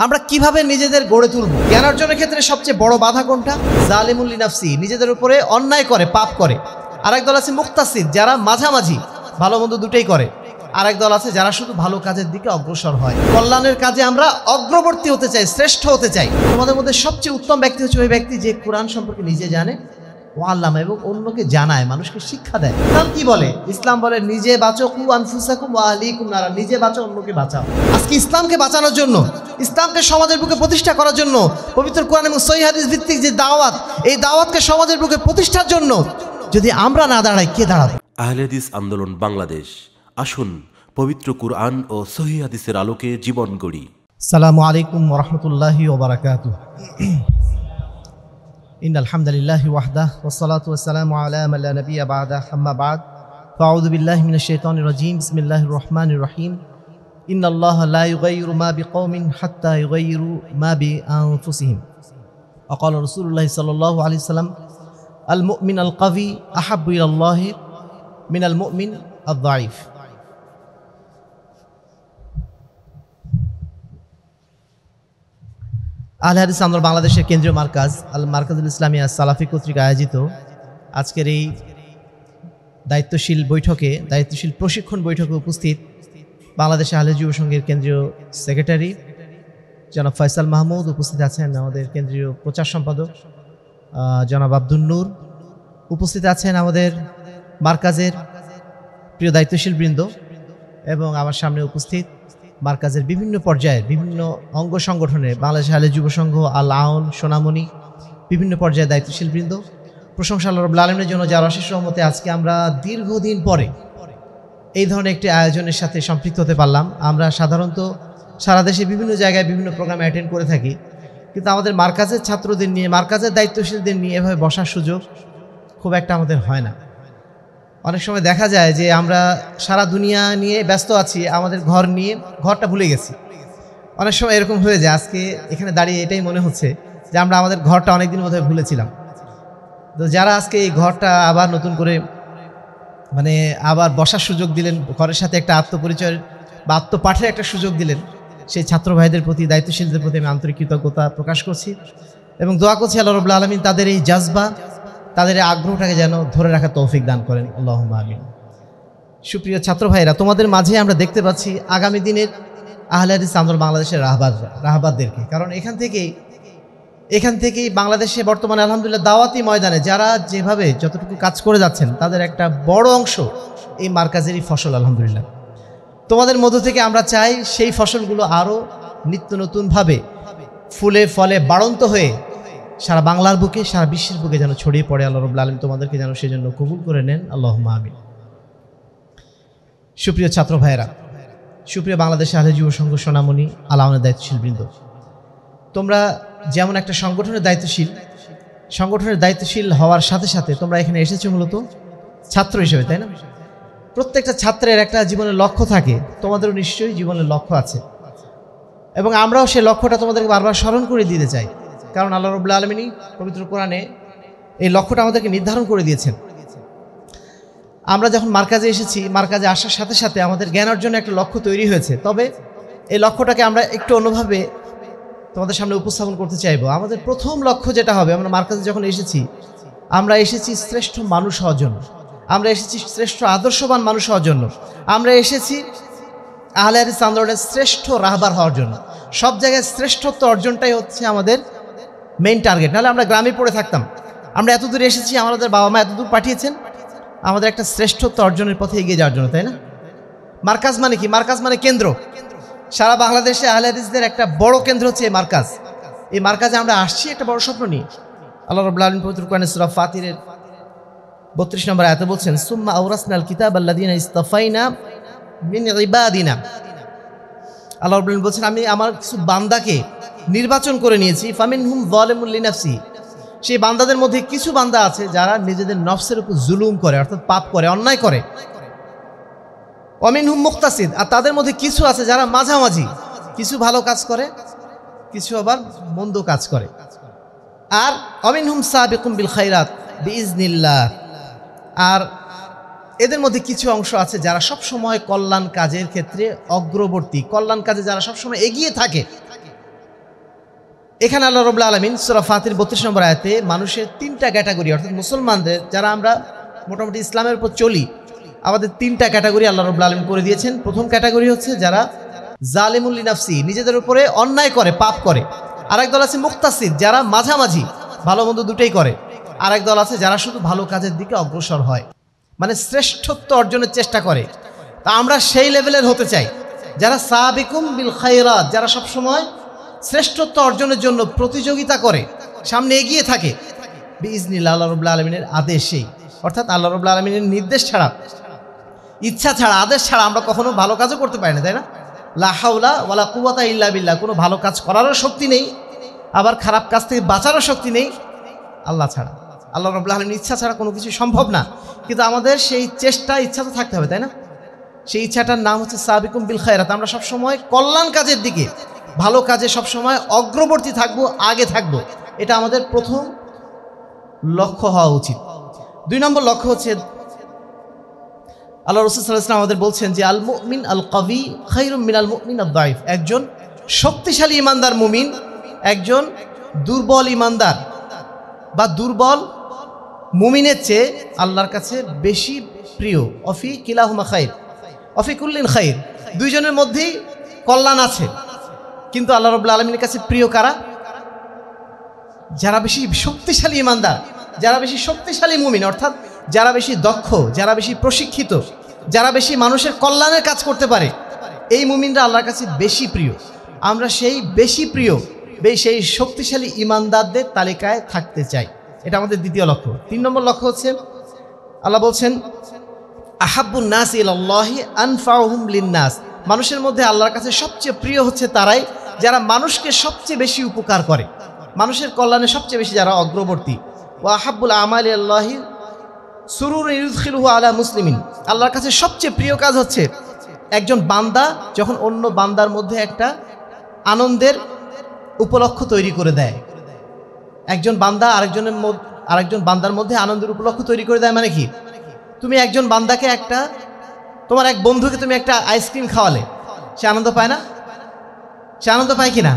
আমরা কিভাবে নিজেদের গড়ে তুলব? জ্ঞান অর্জনের ক্ষেত্রে সবচেয়ে বড় বাধা কোনটা? জালিমুল লিনাফসি, নিজেদের উপরে অন্যায় করে, পাপ করে। আরেক দল আছে মুক্তাসিদ, যারা মাঝামাঝি ভালো মন্দ দুটোই করে। আরেক দল আছে যারা শুধু ভালো কাজের দিকে অগ্রসর হয়। কল্যাণের কাজে আমরা অগ্রবর্তী হতে চাই, শ্রেষ্ঠ হতে চাই। তোমাদের মধ্যে সবচেয়ে উত্তম ব্যক্তি হচ্ছে ওই ব্যক্তি যে কোরআন সম্পর্কে নিজে জানে ও আল্লামা এবং অন্যকে জানায়, মানুষকে শিক্ষা দেয়। ইসলাম কি বলে? ইসলাম বলে নিজে বাঁচো, কু আনফুসাকুম ওয়া আহলিকুম নারা, নিজে বাঁচো, অন্যকে বাঁচাও। আজকে ইসলামকে বাঁচানোর জন্য, ইসলামকে সমাজের বুকে প্রতিষ্ঠা করার জন্য, পবিত্র কোরআন এবং সহিহ হাদিস ভিত্তিক যে দাওয়াত, এই দাওয়াতকে সমাজের বুকে প্রতিষ্ঠার জন্য যদি আমরা না দাঁড়াই, কে দাঁড়াবে? আহলে হাদিস আন্দোলন বাংলাদেশ, আসুন পবিত্র কুরআন ও সহিহ হাদিসের আলোকে জীবন গড়ি। আসসালামু আলাইকুম ওয়া রাহমাতুল্লাহি ওয়া বারাকাতুহু। ইন্নাল হামদুলিল্লাহি ওয়াহদাহ ওয়াস সালাতু ওয়াস সালামু আলা মান লা নাবিয়্যা বা'দা, আম্মা বা'দ। ফাআউযু বিল্লাহি মিনাশ শাইতানির রাজীম। বিসমিল্লাহির রহমানির রহিম। ইন্নাল্লাহা লা ইউগাইয়িরু মা বিকওমিন হাত্তা ইউগাইয়িরু মা বিআনফুসিহিম। ওয়া ক্বালা রাসূলুল্লাহি সাল্লাল্লাহু আলাইহি ওয়াসাল্লাম, আল মুমিন আল কাওয়ি আহাব্বু ইলাল্লাহি মিনাল মুমিন আদ-দাঈফ। আহলে হাদিস আন্দোলন বাংলাদেশের কেন্দ্রীয় মার্কাজ আল মার্কাজুল ইসলামিয়া সালাফি কর্তৃক আয়োজিত আজকের এই দায়িত্বশীল প্রশিক্ষণ বৈঠকে উপস্থিত বাংলাদেশ আহলে যুব সংঘের কেন্দ্রীয় সেক্রেটারি জনাব ফয়সাল মাহমুদ, উপস্থিত আছেন আমাদের কেন্দ্রীয় প্রচার সম্পাদক জনাব আব্দুল নূর, উপস্থিত আছেন আমাদের মার্কাজের প্রিয় দায়িত্বশীল বৃন্দ, এবং আমার সামনে উপস্থিত মার্কাজের বিভিন্ন পর্যায়ের বিভিন্ন অঙ্গ সংগঠনের বাংলাদেশ আহলে যুব সংঘ, আল আউন, সোনামণি, বিভিন্ন পর্যায়ের দায়িত্বশীল বৃন্দ। প্রশংসা আল্লাহ রাব্বুল আলামিনের জন্য, যার অশেষ রহমতে আজকে আমরা দীর্ঘদিন পরে এই ধরনের একটি আয়োজনের সাথে সম্পৃক্ত হতে পারলাম। আমরা সাধারণত সারা দেশে বিভিন্ন জায়গায় বিভিন্ন প্রোগ্রামে অ্যাটেন্ড করে থাকি, কিন্তু আমাদের মার্কাজের ছাত্রদের নিয়ে, মার্কাজের দায়িত্বশীলদের নিয়ে এভাবে বসার সুযোগ খুব একটা আমাদের হয় না। অনেক সময় দেখা যায় যে আমরা সারা দুনিয়া নিয়ে ব্যস্ত আছি, আমাদের ঘর নিয়ে ঘরটা ভুলে গেছি। অনেক সময় এরকম হয়ে যায়। আজকে এখানে দাঁড়িয়ে এটাই মনে হচ্ছে যে আমরা আমাদের ঘরটা অনেকদিন বোধহয় ভুলেছিলাম। তো যারা আজকে এই ঘরটা আবার নতুন করে আবার বসার সুযোগ দিলেন, ঘরের সাথে একটা আত্মপরিচয়ের বা আত্মপাঠের একটা সুযোগ দিলেন, সেই ছাত্র ভাইদের প্রতি, দায়িত্বশীলদের প্রতি আমি আন্তরিক কৃতজ্ঞতা প্রকাশ করছি এবং দোয়া করছি আল্লাহ রাব্বুল আলামিন তাদের এই জাজবা, তাদের এই আগ্রহটাকে যেন ধরে রাখার তৌফিক দান করেন। আল্লাহুম্মা আমিন। সুপ্রিয় ছাত্র ভাইরা, তোমাদের মাঝে আমরা দেখতে পাচ্ছি আগামী দিনের আহলে হাদিস আন্দোলন বাংলাদেশের রাহবারদেরকে। কারণ এখান থেকেই বাংলাদেশে বর্তমানে আলহামদুলিল্লাহ দাওয়াতি ময়দানে যারা যেভাবে যতটুকু কাজ করে যাচ্ছেন, তাদের একটা বড় অংশ এই মার্কাজেরই ফসল। আলহামদুলিল্লাহ, তোমাদের মধ্য থেকে আমরা চাই সেই ফসলগুলো আরও নিত্য নতুনভাবে ফুলে ফলে বাড়ন্ত হয়ে সারা বাংলার বুকে, সারা বিশ্বের বুকে যেন ছড়িয়ে পড়ে। আল্লাহ রাব্বুল আলামিন তোমাদেরকে যেন সেজন্য কবুল করে নেন। আল্লাহুম্মা আমিন। সুপ্রিয় ছাত্র ভাইয়েরা, সুপ্রিয় বাংলাদেশ আহলে যুব সংঘ, সোনামণি, আলাউনের দায়িত্বশীল বৃন্দ, তোমরা যেমন একটা সংগঠনের দায়িত্বশীল হওয়ার সাথে সাথে তোমরা এখানে এসেছো মূলত ছাত্র হিসেবে, তাই না? প্রত্যেকটা ছাত্রের একটা জীবনের লক্ষ্য থাকে, তোমাদেরও নিশ্চয়ই জীবনের লক্ষ্য আছে, এবং আমরাও সেই লক্ষ্যটা তোমাদেরকে বারবার স্মরণ করে দিতে চাই। কারণ আল্লাহ রাব্বুল আলামিন পবিত্র কোরআনে এই লক্ষ্যটা আমাদেরকে নির্ধারণ করে দিয়েছেন। আমরা যখন মার্কাজে এসেছি, মার্কাজে আসার সাথে সাথে আমাদের জ্ঞান অর্জনের একটা লক্ষ্য তৈরি হয়েছে। তবে এই লক্ষ্যটাকে আমরা একটু অন্যভাবে তোমাদের সামনে উপস্থাপন করতে চাইবো। আমাদের প্রথম লক্ষ্য যেটা হবে, আমরা মার্কাজে যখন এসেছি, আমরা এসেছি শ্রেষ্ঠ মানুষ হওয়ার জন্য, আমরা এসেছি শ্রেষ্ঠ আদর্শবান মানুষ হওয়ার জন্য, আমরা এসেছি আহলে হাদিস আন্দোলনের শ্রেষ্ঠ রাহবার হওয়ার জন্য। সব জায়গায় শ্রেষ্ঠত্ব অর্জনটাই হচ্ছে আমাদের মেইন টার্গেট। নাহলে আমরা গ্রামে পড়ে থাকতাম। আমরা এত দূর এসেছি, আমাদের বাবা মা এত দূর পাঠিয়েছেন আমাদের একটা শ্রেষ্ঠত্ব অর্জনের পথে এগিয়ে যাওয়ার জন্য, তাই না? মার্কাজ মানে কি? মার্কাজ মানে কেন্দ্র। সারা বাংলাদেশে আহলে হাদিসদের একটা বড় কেন্দ্র হচ্ছে এই মার্কাজ। এই মার্কাজে আমরা আসছি একটা বড় স্বপ্ন নিয়ে। আল্লাহ রাব্বুল আলামিন পবিত্র কোরআনে সূরা ফাতিরের 32 নম্বর আয়াতে বলছেন, সুম্মা আওরাসনাল কিতাব আল্লাযীনা ইসতাফাইনা মিন ইবাদিনা। আল্লাহ রাব্বুল আলামিন বলছেন, আমি আমার কিছু বান্দাকে নির্বাচন করে নিয়েছি। ফামিনহুম যালিমুল লিনাফসি, সেই বান্দাদের মধ্যে কিছু বান্দা আছে যারা নিজেদের নফসের উপর জুলুম করে, অর্থাৎ পাপ করে, অন্যায় করে। ওয়ামিনহুম মুক্তাসিদ, আর তাদের মধ্যে কিছু আছে যারা মাঝামাঝি, কিছু ভালো কাজ করে, কিছু আবার মন্দ কাজ করে। আর ওয়ামিনহুম সাবিকুম বিল খায়রাত বিইজনিল্লাহ, আর এদের মধ্যে কিছু অংশ আছে যারা সব সময় কল্যাণ কাজের ক্ষেত্রে অগ্রবর্তী, কল্যাণ কাজে যারা সব সময় এগিয়ে থাকে। এখানে আল্লাহ রাব্বুল আলামিন সূরা ফাতির 32 নম্বর আয়াতে মানুষের তিনটা ক্যাটাগরি, অর্থাৎ মুসলমানদের যারা আমরা মোটামুটি ইসলামের উপর চলি, আমাদের তিনটা ক্যাটাগরি আল্লাহ রাব্বুল আলামিন করে দিয়েছেন। প্রথম ক্যাটাগরি হচ্ছে যারা জালিমুল লিনাফসি, নিজেদের উপরে অন্যায় করে, পাপ করে। আরেক দল আছে মুক্তাসিদ, যারা মাঝামাঝি ভালো মন্দ দুটোই করে। আরেক দল আছে যারা শুধু ভালো কাজের দিকে অগ্রসর হয়, মানে শ্রেষ্ঠত্ব অর্জনের চেষ্টা করে। তা আমরা সেই লেভেলের হতে চাই যারা সাবিকুম বিল খায়রাত, যারা সবসময় শ্রেষ্ঠত্ব অর্জনের জন্য প্রতিযোগিতা করে, সামনে এগিয়ে থাকে বিইজনিল্লাহ, আল্লাহ রাব্বুল আলামিনের আদেশেই। অর্থাৎ আল্লাহ রাব্বুল আলামিনের নির্দেশ ছাড়া, ইচ্ছা ছাড়া, আদেশ ছাড়া আমরা কখনো ভালো কাজও করতে পারি না, তাই না? লা হাওলা ওয়ালা কুওয়াতা ইল্লা বিল্লাহ, কোনো ভালো কাজ করারও শক্তি নেই, আবার খারাপ কাজ থেকে বাঁচারও শক্তি নেই আল্লাহ ছাড়া। আল্লাহ রাব্বুল আলামিনের ইচ্ছা ছাড়া কোনো কিছু সম্ভব না। কিন্তু আমাদের সেই চেষ্টা, ইচ্ছা তো থাকতে হবে, তাই না? সেই ইচ্ছাটার নাম হচ্ছে সাবিকুম বিল খায়রাত। আমরা সবসময় কল্যাণ কাজের দিকে, ভালো কাজে সবসময় অগ্রবর্তী থাকবো, আগে থাকবো। এটা আমাদের প্রথম লক্ষ্য হওয়া উচিত। 2 নম্বর লক্ষ্য হচ্ছে আল্লাহ রাসূল সাল্লাল্লাহু আলাইহি ওয়াসাল্লাম আমাদের বলছেন যে আল মুমিন আল কাবি খায়রুম মিনাল মুমিন আদ দাঈফ। একজন শক্তিশালী ইমানদার মুমিন একজন দুর্বল ইমানদার বা দুর্বল মুমিনের চেয়ে আল্লাহর কাছে বেশি প্রিয়। অফি কিলাহুমা খায়র অফি কুল্লিন খায়র, দুইজনের মধ্যেই কল্যাণ আছে। কিন্তু আল্লাহ রাব্বুল আলামিনের কাছে প্রিয় কারা? যারা বেশি শক্তিশালী ইমানদার, যারা বেশি শক্তিশালী মুমিন, অর্থাৎ যারা বেশি দক্ষ, যারা বেশি প্রশিক্ষিত, যারা বেশি মানুষের কল্যাণের কাজ করতে পারে, এই মুমিনরা আল্লাহর কাছে বেশি প্রিয়। আমরা সেই বেশি প্রিয়, সেই শক্তিশালী ইমানদারদের তালিকায় থাকতে চাই। এটা আমাদের দ্বিতীয় লক্ষ্য। 3 নম্বর লক্ষ্য হচ্ছে আল্লাহ বলছেন আহাব্বুন নাস ইলাল্লাহি আনফাউহুম লিন্নাস। মানুষের মধ্যে আল্লাহর কাছে সবচেয়ে প্রিয় হচ্ছে তারাই যারা মানুষকে সবচেয়ে বেশি উপকার করে, মানুষের কল্যাণে সবচেয়ে বেশি যারা অগ্রবর্তী। ওয়া আহাব্বুল আমালি আল্লাহি সুরুরুন ইউদখিলুহু আলা মুসলিমিন। আল্লাহর কাছে সবচেয়ে প্রিয় কাজ হচ্ছে একজন বান্দা যখন অন্য বান্দার মধ্যে একটা আনন্দের উপলক্ষ তৈরি করে দেয়। একজন বান্দা আরেকজন বান্দার মধ্যে আনন্দের উপলক্ষ তৈরি করে দেয়। মানে কি? তুমি একজন বান্দাকে তোমার এক বন্ধুকে তুমি একটা আইসক্রিম খাওয়ালে, সে আনন্দ পায় না? সে আনন্দ পায় কিনা?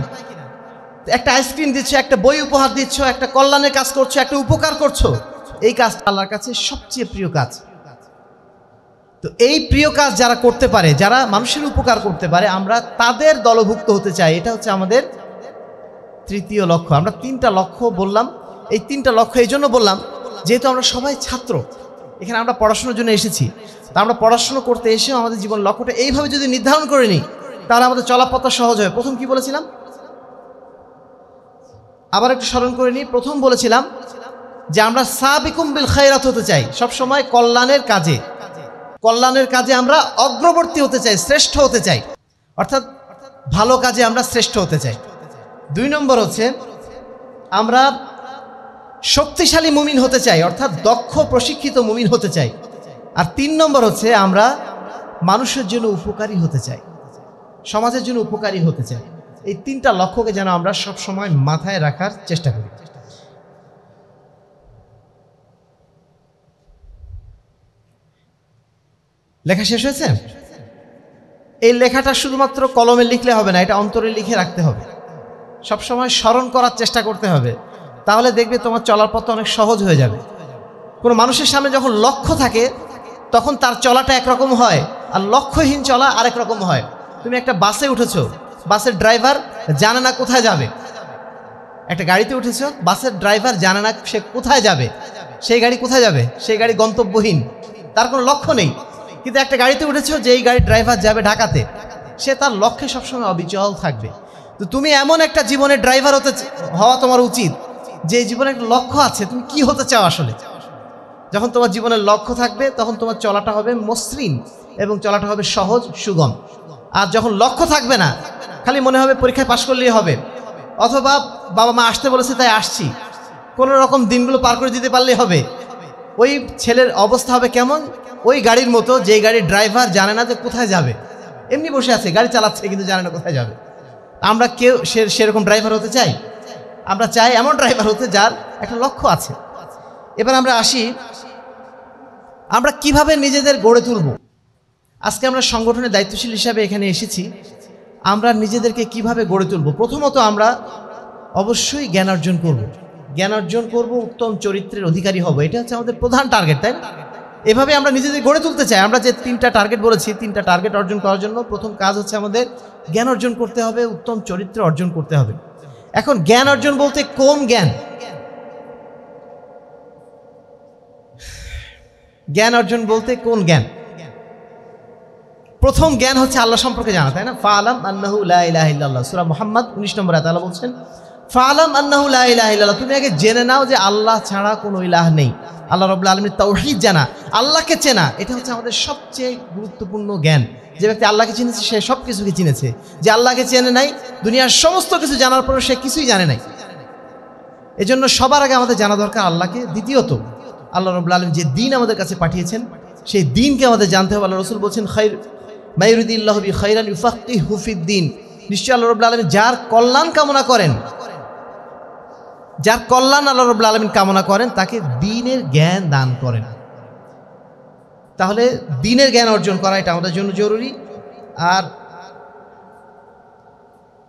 একটা আইসক্রিম দিচ্ছ, একটা বই উপহার দিচ্ছ, একটা কল্যাণের কাজ করছো, একটা উপকার করছো, এই কাজটা আল্লাহর কাছে সবচেয়ে প্রিয় কাজ। তো এই প্রিয় কাজ যারা করতে পারে, যারা মানুষের উপকার করতে পারে, আমরা তাদের দলভুক্ত হতে চাই। এটা হচ্ছে আমাদের তৃতীয় লক্ষ্য। আমরা 3টা লক্ষ্য বললাম। এই 3টা লক্ষ্য এই জন্য বললাম যেহেতু আমরা সবাই ছাত্র, এখানে আমরা পড়াশোনার জন্য এসেছি। তা আমরা পড়াশোনা করতে এসেও আমাদের জীবন লক্ষ্যটা এইভাবে যদি নির্ধারণ করে নিই, তাহলে আমাদের চলাপথটা সহজ হয়। প্রথম কি বলেছিলাম? আবার একটু স্মরণ করে নিই। প্রথম বলেছিলাম যে আমরা সাবিকুম বিল খায়রাত হতে চাই, সবসময় কল্যাণের কাজে আমরা অগ্রবর্তী হতে চাই, শ্রেষ্ঠ হতে চাই, অর্থাৎ ভালো কাজে আমরা শ্রেষ্ঠ হতে চাই। 2 নম্বর হচ্ছে আমরা শক্তিশালী মুমিন হতে চাই, অর্থাৎ দক্ষ প্রশিক্ষিত মুমিন হতে চাই। আর 3 নম্বর হচ্ছে আমরা মানুষের জন্য উপকারী হতে চাই, সমাজের জন্য উপকারী হতে চাই। এই 3টা লক্ষ্যকে যেন আমরা সব সময় মাথায় রাখার চেষ্টা করি। লেখা শেষ হয়েছে? এই লেখাটা শুধুমাত্র কলমে লিখলে হবে না, এটা অন্তরে লিখে রাখতে হবে, সব সময় স্মরণ করার চেষ্টা করতে হবে। তাহলে দেখবে তোমার চলার পথ অনেক সহজ হয়ে যাবে। কোনো মানুষের সামনে যখন লক্ষ্য থাকে তখন তার চলাটা একরকম হয়, আর লক্ষ্যহীন চলা আরেক রকম হয়। তুমি একটা বাসে উঠেছো, বাসের ড্রাইভার জানে না কোথায় যাবে। একটা গাড়িতে উঠেছো, বাসের ড্রাইভার জানে না সে কোথায় যাবে, সেই গাড়ি কোথায় যাবে, সেই গাড়ি গন্তব্যহীন, তার কোনো লক্ষ্য নেই। কিন্তু একটা গাড়িতে উঠেছো, যেই গাড়ির ড্রাইভার যাবে ঢাকাতে, সে তার লক্ষ্যে সবসময় অবিচল থাকবে। তো তুমি এমন একটা জীবনের ড্রাইভার হওয়া তোমার উচিত যে জীবনে একটা লক্ষ্য আছে, তুমি কি হতে চাও আসলে। যখন তোমার জীবনের লক্ষ্য থাকবে তখন তোমার চলাটা হবে মসৃণ এবং চলাটা হবে সহজ সুগম। আর যখন লক্ষ্য থাকবে না, খালি মনে হবে পরীক্ষায় পাশ করলেই হবে, অথবা বাবা মা আসতে বলেছে তাই আসছি, কোনো রকম দিনগুলো পার করে দিতে পারলেই হবে, ওই ছেলের অবস্থা হবে কেমন? ওই গাড়ির মতো, যেই গাড়ির ড্রাইভার জানে না যে কোথায় যাবে, এমনি বসে আছে, গাড়ি চালাচ্ছে কিন্তু জানে না কোথায় যাবে। আমরা কেউ সেরকম ড্রাইভার হতে চাই? আমরা চাই এমন ড্রাইভার হতে যার একটা লক্ষ্য আছে। এবার আমরা আসি, আমরা কিভাবে নিজেদের গড়ে তুলব। আজকে আমরা সংগঠনের দায়িত্বশীল হিসাবে এখানে এসেছি, আমরা নিজেদেরকে কিভাবে গড়ে তুলব। প্রথমত আমরা অবশ্যই জ্ঞান অর্জন করব, জ্ঞান অর্জন করব, উত্তম চরিত্রের অধিকারী হব, এটা হচ্ছে আমাদের প্রধান টার্গেট, তাই না? এভাবে আমরা নিজেদের গড়ে তুলতে চাই। আমরা যে 3টা টার্গেট বলেছি, 3টা টার্গেট অর্জন করার জন্য প্রথম কাজ হচ্ছে আমাদের জ্ঞান অর্জন করতে হবে, উত্তম চরিত্র অর্জন করতে হবে। এখন জ্ঞান অর্জন বলতে কোন জ্ঞান? জ্ঞান অর্জন বলতে কোন জ্ঞান? প্রথম জ্ঞান হচ্ছে আল্লাহ সম্পর্কে জানা, তাই না? ফাআলাম আন্নাহু লা ইলাহা ইল্লাল্লাহ, সূরা মুহাম্মদ 19 নম্বর আয়াতে আল্লাহ বলছেন ফাআলাম আন্নাহু লা ইলাহা ইল্লাল্লাহ, তুমি আগে জেনে নাও যে আল্লাহ ছাড়া কোনো ইলাহ নেই। আল্লাহ রাব্বুল আলামিনের তাওহীদ জানা, আল্লাহকে চেনা, এটা হচ্ছে আমাদের সবচেয়ে গুরুত্বপূর্ণ জ্ঞান। যে ব্যক্তি আল্লাহকে চিনেছে সে সব কিছুকে চিনেছে। যে আল্লাহকে চেনে নাই, দুনিয়ার সমস্ত কিছু জানার পরেও সে কিছুই জানে নাই। এজন্য সবার আগে আমাদের জানা দরকার আল্লাহকে। দ্বিতীয়ত আল্লাহ রাব্বুল আলামিন যে দ্বীন আমাদের কাছে পাঠিয়েছেন সেই দ্বীনকে আমাদের জানতে হবে। আল্লাহ রাসূল বলছেন খায়র মা ইউরিদিল্লাহু বি খায়রান ইউফাক্কিহু ফিদ্দীন, নিশ্চয়ই আল্লাহ রাব্বুল আলামিন যার কল্যাণ কামনা করেন, যার কল্যাণ আল্লাহ রাব্বুল আলামিন কামনা করেন তাকে দ্বীনের জ্ঞান দান করেন। তাহলে দ্বীনের জ্ঞান অর্জন করা এটা আমাদের জন্য জরুরি। আর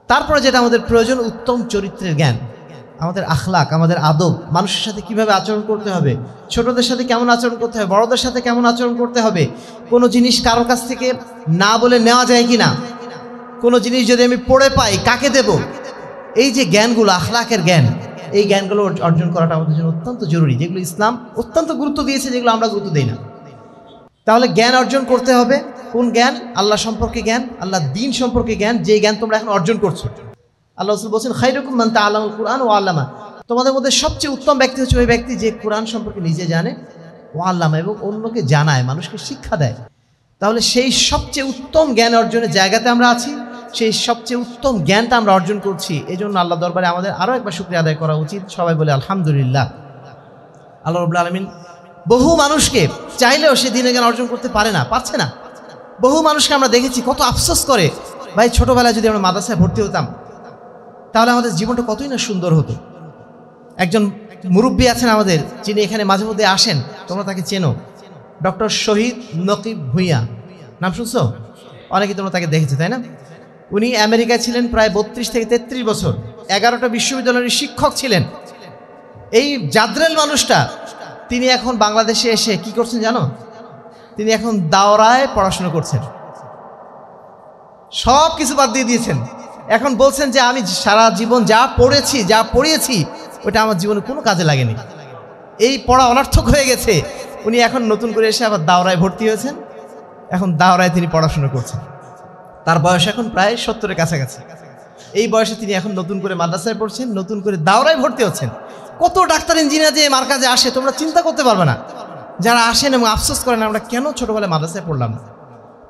তারপরে যেটা আমাদের প্রয়োজন, উত্তম চরিত্রের জ্ঞান, আমাদের আখলাক, আমাদের আদব, মানুষের সাথে কিভাবে আচরণ করতে হবে, ছোটদের সাথে কেমন আচরণ করতে হবে, বড়দের সাথে কেমন আচরণ করতে হবে, কোনো জিনিস কারোর কাছ থেকে না বলে নেওয়া যায় কিনা, কোনো জিনিস যদি আমি পড়ে পাই কাকে দেব, এই যে জ্ঞানগুলো, আখলাকের জ্ঞান, এই জ্ঞানগুলো অর্জন করাটা আমাদের জন্য অত্যন্ত জরুরি, যেগুলো ইসলাম অত্যন্ত গুরুত্ব দিয়েছে, যেগুলো আমরা গুরুত্ব দিই না। তাহলে জ্ঞান অর্জন করতে হবে। কোন জ্ঞান? আল্লাহ সম্পর্কে জ্ঞান, আল্লাহ দ্বীন সম্পর্কে জ্ঞান, যে জ্ঞান তোমরা এখন অর্জন করছো। আল্লাহ রাসূল বলছেন খায়রুকুম মান তাআল্লামাল কুরআন ওয়া আল্লামা, তোমাদের মধ্যে সবচেয়ে উত্তম ব্যক্তি হচ্ছে ওই ব্যক্তি যে কোরআন সম্পর্কে নিজে জানে, ও আল্লামা, এবং অন্যকে জানায়, মানুষকে শিক্ষা দেয়। তাহলে সেই সবচেয়ে উত্তম জ্ঞান অর্জনের জায়গাতে আমরা আছি, সেই সবচেয়ে উত্তম জ্ঞানটা আমরা অর্জন করছি। এই জন্য আল্লাহ দরবারে আমাদের আরও একবার শুকরিয়া আদায় করা উচিত। সবাই বলে আলহামদুলিল্লাহ। আল্লাহ রাব্বুল আলামিন বহু মানুষকে চাইলেও সে দ্বীনের জ্ঞান অর্জন করতে পারে না, পারছে না। বহু মানুষকে আমরা দেখেছি কত আফসোস করে, ভাই ছোটোবেলায় যদি আমরা মাদ্রাসায় ভর্তি হতাম তাহলে আমাদের জীবনটা কতই না সুন্দর হতো। একজন মুরব্বী আছেন আমাদের, যিনি এখানে মাঝে মধ্যে আসেন, তোমরা তাকে চেনো, ডক্টর শহীদ নকিব ভূঁইয়া, নাম শুনছো? অনেকেই তোমরা তাকে দেখেছো, তাই না? উনি আমেরিকায় ছিলেন প্রায় 32 থেকে 33 বছর, 11টা বিশ্ববিদ্যালয়ের শিক্ষক ছিলেন। এই জাদ্রেল মানুষটা তিনি এখন বাংলাদেশে এসে কি করছেন জানো? তিনি এখন দাওরায় পড়াশোনা করছেন, সব কিছু বাদ দিয়ে দিয়েছেন। এখন বলছেন যে আমি সারা জীবন যা পড়েছি, যা পড়িয়েছি, ওটা আমার জীবনে কোনো কাজে লাগেনি, এই পড়া অনর্থক হয়ে গেছে। উনি এখন নতুন করে এসে আবার দাওরায় ভর্তি হয়েছেন, এখন দাওরায় তিনি পড়াশোনা করছেন। তার বয়স এখন প্রায় 70-এর কাছাকাছি। এই বয়সে তিনি এখন নতুন করে মাদ্রাসায় পড়ছেন, নতুন করে দাওরায় ভর্তি হচ্ছেন। কত ডাক্তার ইঞ্জিনিয়ার যে মার্কাজে আসে তোমরা চিন্তা করতে পারবে না। যারা আসেন এবং আফসোস করেন আমরা কেন ছোটোবেলায় মাদ্রাসায় পড়লাম না।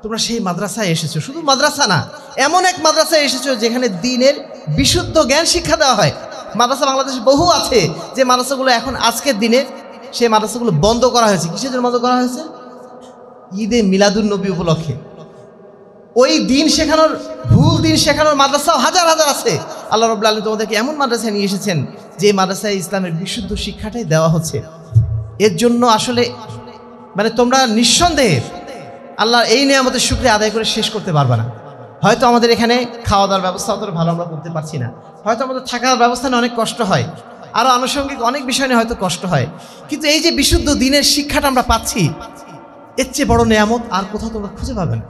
তোমরা সেই মাদ্রাসায় এসেছো, শুধু মাদ্রাসা না, এমন এক মাদ্রাসায় এসেছো যেখানে দ্বীনের বিশুদ্ধ জ্ঞান শিক্ষা দেওয়া হয়। মাদ্রাসা বাংলাদেশে বহু আছে, যে মাদ্রাসাগুলো এখন আজকের দিনে সেই মাদ্রাসাগুলো বন্ধ করা হয়েছে। কিসের জন্য বন্ধ করা হয়েছে? ঈদে মিলাদুন নবী উপলক্ষে। ওই দিন শেখানোর, ভুল দিন শেখানোর মাদ্রাসাও হাজার হাজার আছে। আল্লাহ রাব্বুল আলামিন তোমাদেরকে এমন মাদ্রাসায় নিয়ে এসেছেন যে মাদ্রাসায় ইসলামের বিশুদ্ধ শিক্ষাটাই দেওয়া হচ্ছে। এর জন্য আসলে মানে তোমরা নিঃসন্দেহে আল্লাহর এই নিয়ামতের শুকরিয়া আদায় করে শেষ করতে পারবে না। হয়তো আমাদের এখানে খাওয়া দাওয়ার ব্যবস্থা অতটা ভালো আমরা করতে পারছি না, হয়তো আমাদের থাকার ব্যবস্থা নিয়ে অনেক কষ্ট হয়, আরও আনুষঙ্গিক অনেক বিষয় নিয়ে হয়তো কষ্ট হয়, কিন্তু এই যে বিশুদ্ধ দ্বীনের শিক্ষাটা আমরা পাচ্ছি, এর চেয়ে বড় নিয়ামত আর কোথাও তোমরা খুঁজে পাবে না।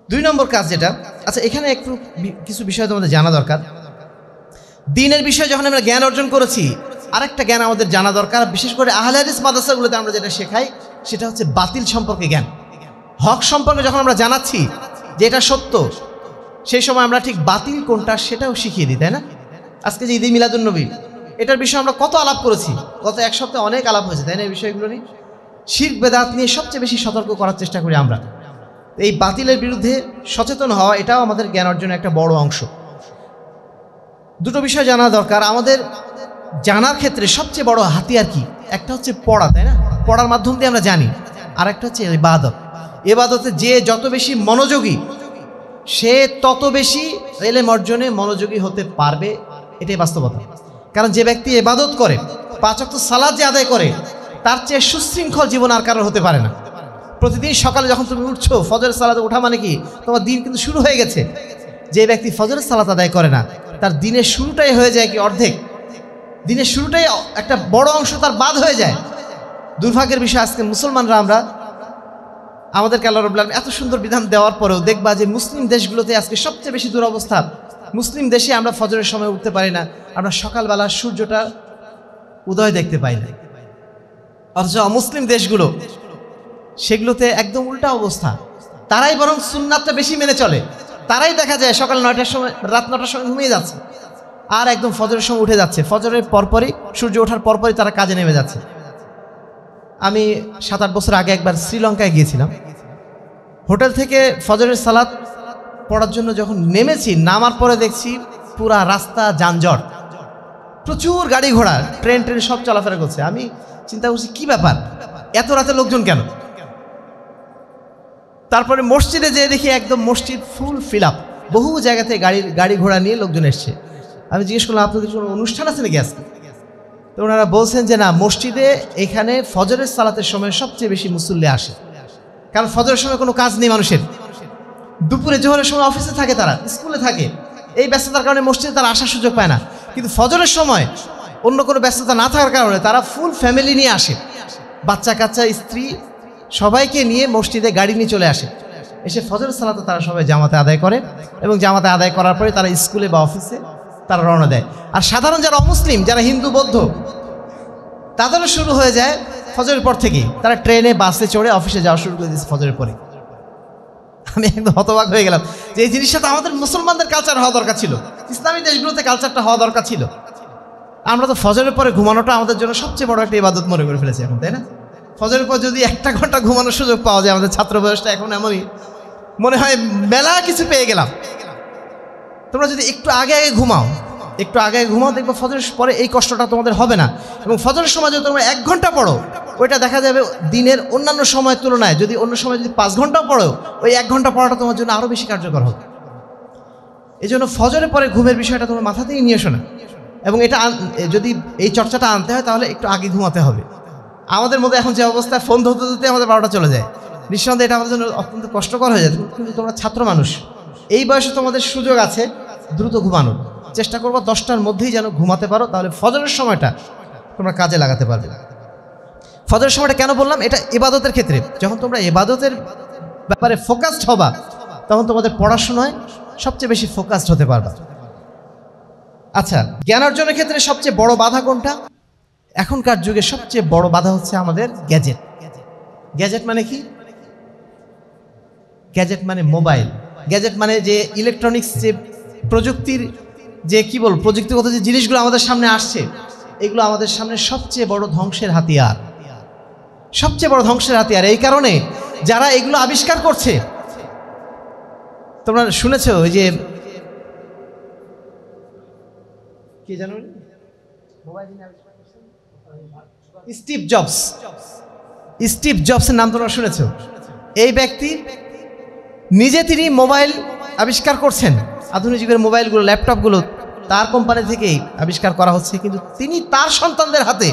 2 নম্বর কাজ যেটা, আচ্ছা এখানে একটু কিছু বিষয় তোমাদের জানা দরকার। দ্বীনের বিষয়ে যখন আমরা জ্ঞান অর্জন করেছি, আরেকটা জ্ঞান আমাদের জানা দরকার। বিশেষ করে আহলে হাদিস মাদ্রাসাগুলোতে আমরা যেটা শেখাই সেটা হচ্ছে বাতিল সম্পর্কে জ্ঞান। হক সম্পর্কে যখন আমরা জানাচ্ছি যে এটা সত্য, সেই সময় আমরা ঠিক বাতিল কোনটা সেটাও শিখিয়ে দিই, তাই না? আজকে যে ঈদে মিলাদুন নবী, এটার বিষয়ে আমরা কত আলাপ করেছি, গত এক সপ্তাহে অনেক আলাপ হয়েছে, তাই না? এই বিষয়গুলো নিয়ে, শিরক বেদাত নিয়ে সবচেয়ে বেশি সতর্ক করার চেষ্টা করি আমরা। এই বাতিলের বিরুদ্ধে সচেতন হওয়া, এটাও আমাদের জ্ঞান অর্জনের একটা বড় অংশ। 2টো বিষয় জানা দরকার আমাদের। জানার ক্ষেত্রে সবচেয়ে বড় হাতিয়ার কি? একটা হচ্ছে পড়া, তাই না? পড়ার মাধ্যম দিয়ে আমরা জানি। আর একটা হচ্ছে ইবাদত। ইবাদতে যে যত বেশি মনোযোগী, সে তত বেশি ইলম অর্জনে মনোযোগী হতে পারবে, এটাই বাস্তবতা। কারণ যে ব্যক্তি ইবাদত করে, 5 ওয়াক্ত সালাত যে আদায় করে, তার চেয়ে সুশৃঙ্খল জীবন আর কারোর হতে পারে না। প্রতিদিন সকালে যখন তুমি উঠছো, ফজরের সালাতে ওঠা মানে কি? তোমার দিন কিন্তু শুরু হয়ে গেছে। যে ব্যক্তি ফজরের সালাত আদায় করে না, তার দিনের শুরুটাই হয়ে যায় কি অর্ধেক, দিনের শুরুটাই একটা বড় অংশ তার বাদ হয়ে যায়। দুর্ভাগ্যের বিষয় আজকে মুসলমানরা আমরা আমাদেরকে আল্লাহ রাব্বুল আলামিন এত সুন্দর বিধান দেওয়ার পরেও দেখবা যে মুসলিম দেশগুলোতে আজকে সবচেয়ে বেশি দুরবস্থা। মুসলিম দেশে আমরা ফজরের সময় উঠতে পারি না, আমরা সকালবেলা সূর্যটা উদয় দেখতে পাই না। অথচ মুসলিম দেশগুলো সেগুলোতে একদম উল্টা অবস্থা, তারাই বরং সুন্নাতটা বেশি মেনে চলে। তারাই দেখা যায় সকাল 9টার সময়, রাত 9টার সময় ঘুমিয়ে যাচ্ছে আর একদম ফজরের সময় উঠে যাচ্ছে, ফজরের পরপরই, সূর্য ওঠার পরপরই তারা কাজে নেমে যাচ্ছে। আমি 7-8 বছর আগে একবার শ্রীলঙ্কায় গিয়েছিলাম। হোটেল থেকে ফজরের সালাত পড়ার জন্য যখন নেমেছি, নামার পরে দেখছি পুরা রাস্তা যানজট, প্রচুর গাড়ি ঘোড়া, ট্রেন সব চলাফেরা করছে। আমি চিন্তা করছি কি ব্যাপার, এত রাতে লোকজন কেন? তারপরে মসজিদে যেয়ে দেখি একদম মসজিদ ফুল ফিল আপ, বহু জায়গা থেকে গাড়ি ঘোড়া নিয়ে লোকজন এসছে। আমি জিজ্ঞেস করলাম আপনাদের কোনো অনুষ্ঠান আছে নাকি আজকে? তো ওনারা বলছেন যে না, মসজিদে এখানে ফজরের সালাতের সময় সবচেয়ে বেশি মুসল্লি আসে, কারণ ফজরের সময় কোনো কাজ নেই মানুষের। দুপুরে জোহরের সময় অফিসে থাকে, তারা স্কুলে থাকে, এই ব্যস্ততার কারণে মসজিদে তারা আসার সুযোগ পায় না। কিন্তু ফজরের সময় অন্য কোনো ব্যস্ততা না থাকার কারণে তারা ফুল ফ্যামিলি নিয়ে আসে, বাচ্চা কাচ্চা, স্ত্রী সবাইকে নিয়ে মসজিদে গাড়ি নিয়ে চলে আসে। এসে ফজরের সালাতে তারা সবাই জামাতে আদায় করে এবং জামাতে আদায় করার পরে তারা স্কুলে বা অফিসে তারা রওনা দেয়। আর সাধারণ যারা অমুসলিম, যারা হিন্দু বৌদ্ধ, তাদেরও শুরু হয়ে যায় ফজরের পর থেকেই। তারা ট্রেনে বাসে চড়ে অফিসে যাওয়া শুরু করে দিয়েছে ফজরের পরে। আমি একদম হতবাক হয়ে গেলাম যে এই জিনিসটা তো আমাদের মুসলমানদের কালচার হওয়া দরকার ছিল, ইসলামী দেশগুলোতে কালচারটা হওয়া দরকার ছিল। আমরা তো ফজরের পরে ঘুমানোটা আমাদের জন্য সবচেয়ে বড় একটা ইবাদত মনে করে ফেলেছি এখন, তাই না? ফজরের পর যদি 1 ঘন্টা ঘুমানোর সুযোগ পাওয়া যায়, আমাদের ছাত্র বয়সটা এখন এমনই মনে হয় মেলা কিছু পেয়ে গেলাম। তোমরা যদি একটু আগে ঘুমাও, দেখবো ফজরের পরে এই কষ্টটা তোমাদের হবে না। এবং ফজরের সময় যদি তোমরা 1 ঘন্টা পড়ো, ওইটা দেখা যাবে দিনের অন্যান্য সময়ের তুলনায়, যদি অন্য সময় যদি 5 ঘন্টাও পড়ো, ওই 1 ঘন্টা পড়াটা তোমার জন্য আরও বেশি কার্যকর হবে। এই জন্য ফজরের পরে ঘুমের বিষয়টা তোমার মাথা থেকে নিয়ে এসো না। এবং এটা যদি এই চর্চাটা আনতে হয় তাহলে একটু আগে ঘুমাতে হবে। আমাদের মধ্যে এখন যে অবস্থায় ফোন ধরতে ধরতে আমাদের 12টা চলে যায়, নিঃসন্দেহে এটা আমাদের জন্য অত্যন্ত কষ্টকর হয়ে যায়। কিন্তু তোমরা ছাত্র মানুষ, এই বয়সে তোমাদের সুযোগ আছে দ্রুত ঘুমানোর। চেষ্টা করবো 10টার মধ্যেই যেন ঘুমাতে পারো, তাহলে ফজরের সময়টা তোমরা কাজে লাগাতে পারবে। ফজরের সময়টা কেন বললাম? এটা ইবাদতের ক্ষেত্রে, যখন তোমরা ইবাদতের ব্যাপারে ফোকাসড হবা, তখন তোমাদের পড়াশোনায় সবচেয়ে বেশি ফোকাসড হতে পারবা। আচ্ছা, জ্ঞান অর্জনের ক্ষেত্রে সবচেয়ে বড় বাধা কোনটা? এখনকার যুগে সবচেয়ে বড় বাধা হচ্ছে আমাদের গ্যাজেট। গ্যাজেট মানে কি? গ্যাজেট মানে মোবাইল। গ্যাজেট মানে যে ইলেকট্রনিক্স, যে প্রযুক্তির যে কি বল, প্রযুক্তিগত যে জিনিসগুলো আমাদের সামনে আসছে, এগুলো আমাদের সামনে সবচেয়ে বড় ধ্বংসের হাতিয়ার, সবচেয়ে বড় ধ্বংসের হাতিয়ার। এই কারণে যারা এগুলো আবিষ্কার করছে, তোমরা শুনেছো ওই যে কে জানো, স্টিভ জবসের নাম তোমরা শুনেছো? এই ব্যক্তি নিজে তিনি মোবাইল আবিষ্কার করছেন। আধুনিক যুগের মোবাইলগুলো, ল্যাপটপগুলো তার কোম্পানি থেকেই আবিষ্কার করা হচ্ছে, কিন্তু তিনি তার সন্তানদের হাতে,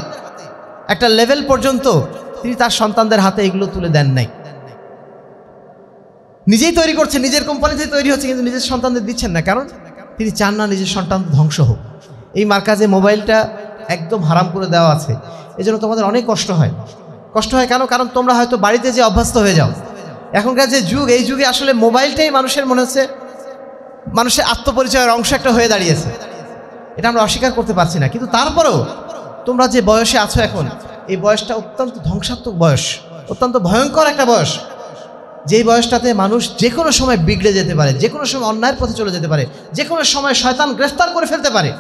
একটা লেভেল পর্যন্ত তিনি তার সন্তানদের হাতে এগুলো তুলে দেন নাই। নিজেই তৈরি করছেন, নিজের কোম্পানিতে তৈরি হচ্ছে, কিন্তু নিজের সন্তানদের দিচ্ছেন না, কারণ তিনি চান না নিজের সন্তান ধ্বংস হোক। এই মার্কাজে মোবাইলটা একদম হারাম করে দেওয়া আছে। এজন্য তোমাদের অনেক কষ্ট হয়। কেন? কারণ তোমরা হয়তো বাড়িতে যে অভ্যস্ত হয়ে যাও। এখনকার যে যুগ, এই যুগে আসলে মোবাইলটাই মানুষের মনে হচ্ছে মানুষের আত্মপরিচয়ের অংশ একটা হয়ে দাঁড়িয়েছে। এটা আমরা অস্বীকার করতে পারছি না, কিন্তু তারপরেও তোমরা যে বয়সে আছো এখন, এই বয়সটা অত্যন্ত ধ্বংসাত্মক বয়স, অত্যন্ত ভয়ঙ্কর একটা বয়স। যেই বয়সটাতে মানুষ যে কোনো সময় বিগড়ে যেতে পারে, যে কোনো সময় অন্যায়ের পথে চলে যেতে পারে, যে কোনো সময় শয়তান গ্রেফতার করে ফেলতে পারে।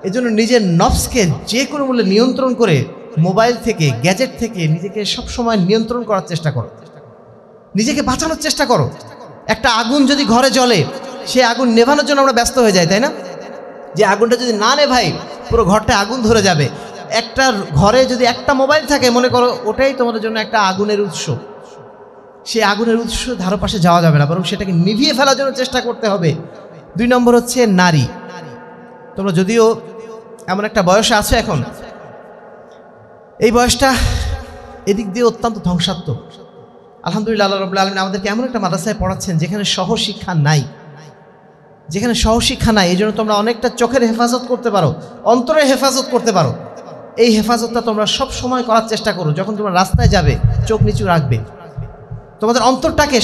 এজন্য নিজের নফসকে যে কোনো মূল্যে নিয়ন্ত্রণ করে, মোবাইল থেকে, গ্যাজেট থেকে নিজেকে সবসময় নিয়ন্ত্রণ করার চেষ্টা করো, নিজেকে বাঁচানোর চেষ্টা করো। একটা আগুন যদি ঘরে জ্বলে, সেই আগুন নেভানোর জন্য আমরা ব্যস্ত হয়ে যাই, তাই না? যে আগুনটা যদি না নেভাই, পুরো ঘরটা আগুন ধরে যাবে। একটা ঘরে যদি একটা মোবাইল থাকে, মনে করো ওটাই তোমাদের জন্য একটা আগুনের উৎস। সেই আগুনের উৎস ধারো পাশে যাওয়া যাবে না, বরং সেটাকে নিভিয়ে ফেলার জন্য চেষ্টা করতে হবে। 2 নম্বর হচ্ছে নারী। তোমরা যদিও এমন একটা বয়সে আছো এখন, এই বয়সটা এদিক দিয়ে অত্যন্ত ধ্বংসাত্মক। আলহামদুলিল্লাহ, আল্লাহ রাব্বুল আলামিন আমাদেরকে এমন একটা মাদ্রাসায় পড়াচ্ছেন যেখানে সহশিক্ষা নাই। যেখানে সহশিক্ষা নাই, এই জন্য তোমরা অনেকটা চোখের হেফাজত করতে পারো, অন্তরের হেফাজত করতে পারো। এই হেফাজতটা তোমরা সব সময় করার চেষ্টা করো। যখন তোমরা রাস্তায় যাবে চোখ নিচু রাখবে, তোমাদের অন্তরটাকে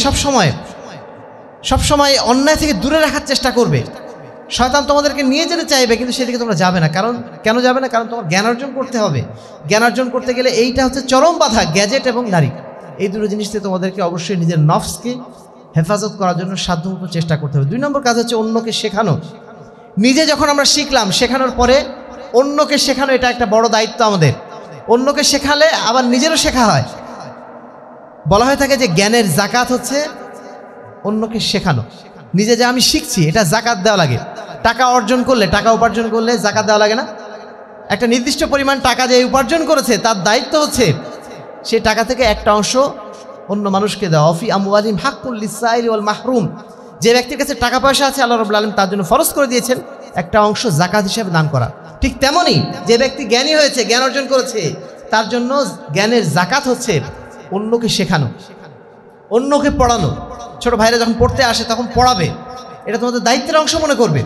সবসময় অন্যায় থেকে দূরে রাখার চেষ্টা করবে। শয়তান তোমাদেরকে নিয়ে যেতে চাইবে, কিন্তু সেদিকে তোমরা যাবে না। কারণ কেন যাবে না? কারণ তোমার জ্ঞান অর্জন করতে হবে। জ্ঞান অর্জন করতে গেলে এইটা হচ্ছে চরম বাধা, গ্যাজেট এবং নারী। এই দুটো জিনিস থেকে তোমাদেরকে অবশ্যই নিজের নফসকে হেফাজত করার জন্য সাধ্যমতো চেষ্টা করতে হবে। 2 নম্বর কাজ হচ্ছে অন্যকে শেখানো। নিজে যখন আমরা শিখলাম, শেখানোর পরে অন্যকে শেখানো, এটা একটা বড় দায়িত্ব আমাদের। অন্যকে শেখালে আবার নিজেরও শেখা হয়। বলা হয়ে থাকে যে জ্ঞানের জাকাত হচ্ছে অন্যকে শেখানো। নিজে যে আমি শিখছি, এটা জাকাত দেওয়া লাগে। টাকা উপার্জন করলে জাকাত দেওয়া লাগে না? একটা নির্দিষ্ট পরিমাণ টাকা যে উপার্জন করেছে, তার দায়িত্ব হচ্ছে সেই টাকা থেকে একটা অংশ অন্য মানুষকে দেওয়া। ফি আমওয়ালিহিম হাক্কুল লিসাইলি ওয়াল মাহরুম। যে ব্যক্তির কাছে টাকা পয়সা আছে, আল্লাহ রাব্বুল আলামিন তার জন্য ফরজ করে দিয়েছেন একটা অংশ জাকাত হিসেবে দান করা। ঠিক তেমনি যে ব্যক্তি জ্ঞানী হয়েছে, জ্ঞান অর্জন করেছে, তার জন্য জ্ঞানের জাকাত হচ্ছে অন্যকে শেখানো, অন্যকে পড়ানো। ছোট ভাইরা যখন পড়তে আসে তখন পড়াবে, এটা তোমাদের দায়িত্বের অংশ মনে করবে।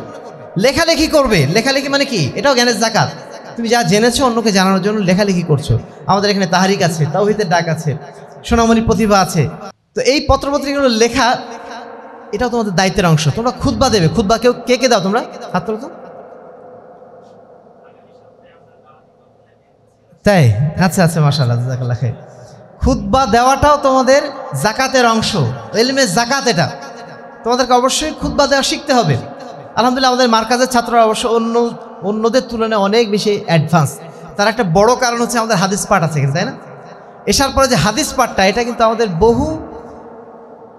লেখালেখি করবে, লেখালেখি মানে কি? এটাও জ্ঞানের জাকাত। তুমি যা জেনেছো অন্যকে জানানোর জন্য লেখালেখি করছো। আমাদের এখানে তাহারিক আছে, তাওহীদের ডাক আছে, সোনামণি প্রতিভা আছে। তো এই পত্রপত্রিকাগুলো লেখা, এটাও তোমাদের দায়িত্বের অংশ। তোমরা খুতবা দেবে। খুতবা কে দাও তোমরা? হাত তোলো তো। তাই? আচ্ছা, মাশাআল্লাহ, জাযাকাল্লাহ খাইর। খুতবা দেওয়াটাও তোমাদের জাকাতের অংশ, ইলমে জাকাত। এটা তোমাদেরকে অবশ্যই খুতবা দেওয়া শিখতে হবে। আলহামদুলিল্লাহ আমাদের মার্কাজের ছাত্ররা অবশ্য অন্যদের তুলনায় অনেক বেশি অ্যাডভান্স। তার একটা বড় কারণ হচ্ছে আমাদের হাদিস পাঠ আছে, তাই না? এসার পরে যে হাদিস পাঠটা, এটা কিন্তু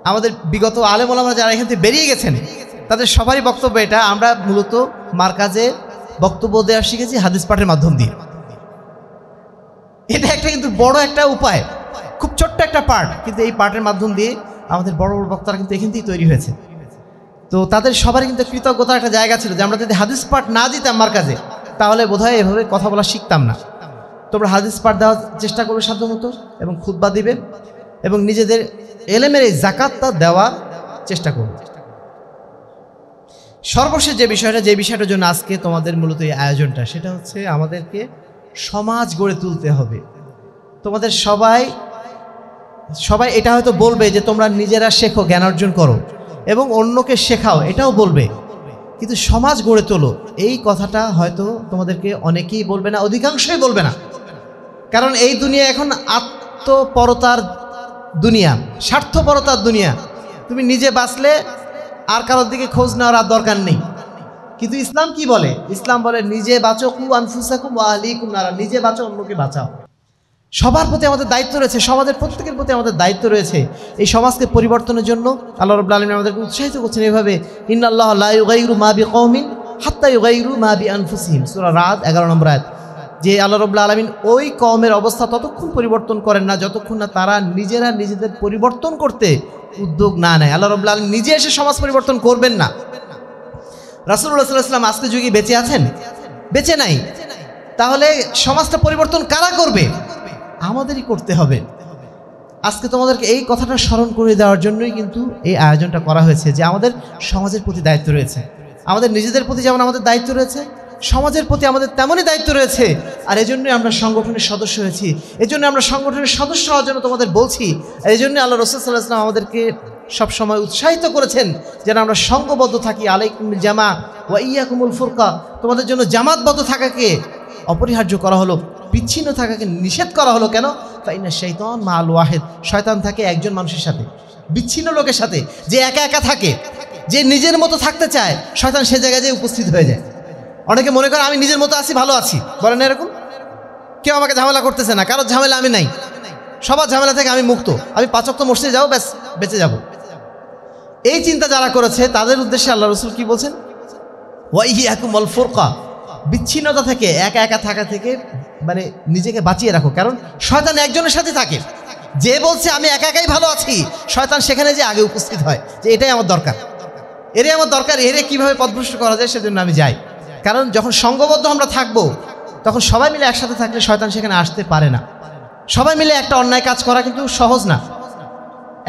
আমাদের বিগত আলেম ওলামা যারা এখান থেকে বেরিয়ে গেছেন, তাদের সবারই বক্তব্য এটা। আমরা মূলত মার্কাজে বক্তব্য দেওয়া শিখেছি হাদিস পাঠের মাধ্যম দিয়ে। এটা একটা কিন্তু বড় একটা উপায়, খুব ছোট্ট একটা পার্ট, কিন্তু এই পার্টের মাধ্যম দিয়ে আমাদের বড় বড় বক্তারা কিন্তু এখান থেকেই তৈরি হয়েছে। তো তাদের সবারই কিন্তু কৃতজ্ঞতার একটা জায়গা ছিল যে আমরা যদি হাদিস পাঠ না দিতাম মার্কাজে, তাহলে বোধহয় এভাবে কথা বলা শিখতাম না। তোমরা হাদিস পাঠ দেওয়ার চেষ্টা করবে সাধ্যমতো, এবং খুতবা দিবে, এবং নিজেদের এলেমের এই জাকাতটা দেওয়ার চেষ্টা করবে। সর্বশেষ যে বিষয়টার জন্য আজকে তোমাদের মূলত এই আয়োজনটা, সেটা হচ্ছে আমাদেরকে সমাজ গড়ে তুলতে হবে। তোমাদের সবাই এটা হয়তো বলবে যে তোমরা নিজেরা শেখো, জ্ঞান অর্জন করো এবং অন্যকে শেখাও, এটাও বলবে, কিন্তু সমাজ গড়ে তোলো, এই কথাটা হয়তো তোমাদেরকে অনেকেই বলবে না, অধিকাংশই বলবে না। কারণ এই দুনিয়া এখন আত্মপরতার দুনিয়া, স্বার্থপরতার দুনিয়া। তুমি নিজে বাঁচলে আর কারোর দিকে খোঁজ নেওয়ার আর দরকার নেই। কিন্তু ইসলাম কি বলে? ইসলাম বলে নিজে বাঁচো, কু আনফুসাকুম ওয়া আহলিকুম নারা, নিজে বাঁচো, অন্যকে বাঁচাও। সবার প্রতি আমাদের দায়িত্ব রয়েছে, সমাজের প্রত্যেকের প্রতি আমাদের দায়িত্ব রয়েছে। এই সমাজকে পরিবর্তনের জন্য আল্লাহ রাব্বুল আলামিন আমাদেরকে উৎসাহিত করছেন এভাবে, ইন্নাল্লাহা লা ইউগাইরু মা বিকওমিন হাত্তা ইউগাইরু মা বিআনফুসিহিম, সূরা রাদ 11 নম্বর আয়াত। যে আল্লাহ রাব্বুল আলামিন ওই কওমের অবস্থা ততক্ষণ পরিবর্তন করেন না যতক্ষণ না তারা নিজেরা নিজেদের পরিবর্তন করতে উদ্যোগ না নেয়। আল্লাহ রাব্বুল আলামিন নিজে এসে সমাজ পরিবর্তন করবেন না। রাসূলুল্লাহ সাল্লাল্লাহু আলাইহি ওয়াসাল্লাম আজকে যুগে বেঁচে আছেন? বেঁচে নাই। তাহলে সমাজটা পরিবর্তন কারা করবে? আমাদেরই করতে হবে। আজকে তোমাদেরকে এই কথাটা স্মরণ করে দেওয়ার জন্যই কিন্তু এই আয়োজনটা করা হয়েছে, যে আমাদের সমাজের প্রতি দায়িত্ব রয়েছে। আমাদের নিজেদের প্রতি যেমন আমাদের দায়িত্ব রয়েছে, সমাজের প্রতি আমাদের তেমনই দায়িত্ব রয়েছে। আর এই জন্যই আমরা সংগঠনের সদস্য হয়েছি, এই জন্য আমরা সংগঠনের সদস্য হওয়ার জন্য তোমাদের বলছি। আর এই জন্য আল্লাহ রাসূল সাল্লাল্লাহু আলাইহি ওয়াসাল্লাম আমাদেরকে সবসময় উৎসাহিত করেছেন যেন আমরা সংঘবদ্ধ থাকি। আলাইকুমুল জামা ওয়া ইয়াকুমুল ফুরকা, তোমাদের জন্য জামাতবদ্ধ থাকাকে অপরিহার্য করা হলো, বিচ্ছিন্ন থাকাকে নিষেধ করা হলো। কেন? ফাইন্না শাইতান মাআল ওয়াহিদ, শয়তান থাকে একজন মানুষের সাথে, বিচ্ছিন্ন লোকের সাথে। যে একা একা থাকে, যে নিজের মতো থাকতে চায়, শয়তান সে জায়গায় যেয়ে উপস্থিত হয়ে যায়। অনেকে মনে করে আমি নিজের মতো আছি, ভালো আছি, বলেন না এরকম? কেউ আমাকে ঝামেলা করতেছে না, কারোর ঝামেলা আমি নাই, সবার ঝামেলা থেকে আমি মুক্ত, আমি 5 ওয়াক্ত মসজিদে যাবো, ব্যাস বেঁচে যাব। এই চিন্তা যারা করেছে তাদের উদ্দেশ্যে আল্লাহ রাসূল কি বলছেন? ওয়া ইয়াকুমুল ফুরকা, বিচ্ছিন্নতা থেকে, একা একা থাকা থেকে মানে নিজেকে বাঁচিয়ে রাখো। কারণ শয়তান একজনের সাথে থাকে, যে বলছে আমি একা একাই ভালো আছি, শয়তান সেখানে যে আগে উপস্থিত হয় যে এটাই আমার দরকার, এরে কীভাবে পথভ্রষ্ট করা যায় সেজন্য আমি যাই। কারণ যখন সংঘবদ্ধ আমরা থাকবো, তখন সবাই মিলে একসাথে থাকলে শয়তান সেখানে আসতে পারে না। সবাই মিলে একটা অন্যায় কাজ করা কিন্তু সহজ না।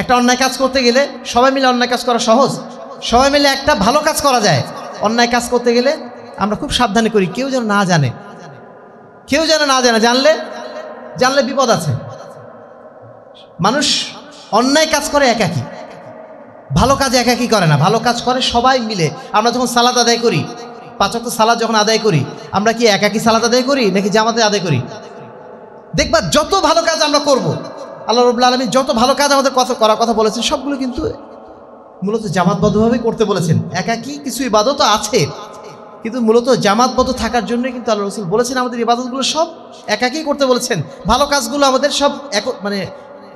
একটা অন্যায় কাজ করতে গেলে সবাই মিলে অন্যায় কাজ করা সহজ? সবাই মিলে একটা ভালো কাজ করা যায়। অন্যায় কাজ করতে গেলে আমরা খুব সাবধানে করি, কেউ যেন না জানে, কেউ যেন না জানে, জানলে বিপদ আছে। মানুষ অন্যায় কাজ করে একাকী, ভালো কাজ একাকী করে না, ভালো কাজ করে সবাই মিলে। আমরা যখন সালাত আদায় করি, 5 ওয়াক্ত সালাত যখন আদায় করি, আমরা কি একাকী সালাত আদায় করি নাকি জামাতে আদায় করি? দেখবা যত ভালো কাজ আমরা করব, আল্লাহ রাব্বুল আলামিন যত ভালো কাজ আমাদের করার কথা বলেছেন, সবগুলো কিন্তু মূলত জামাতবদ্ধভাবে করতে বলেছেন। একাকী কিছু ইবাদত আছে, কিন্তু মূলত জামাতবদ্ধ থাকার জন্য কিন্তু আল্লাহ রাসূল বলেছেন আমাদের ইবাদতগুলো সব একাকী করতে বলেছেন, ভালো কাজগুলো আমাদের সব মানে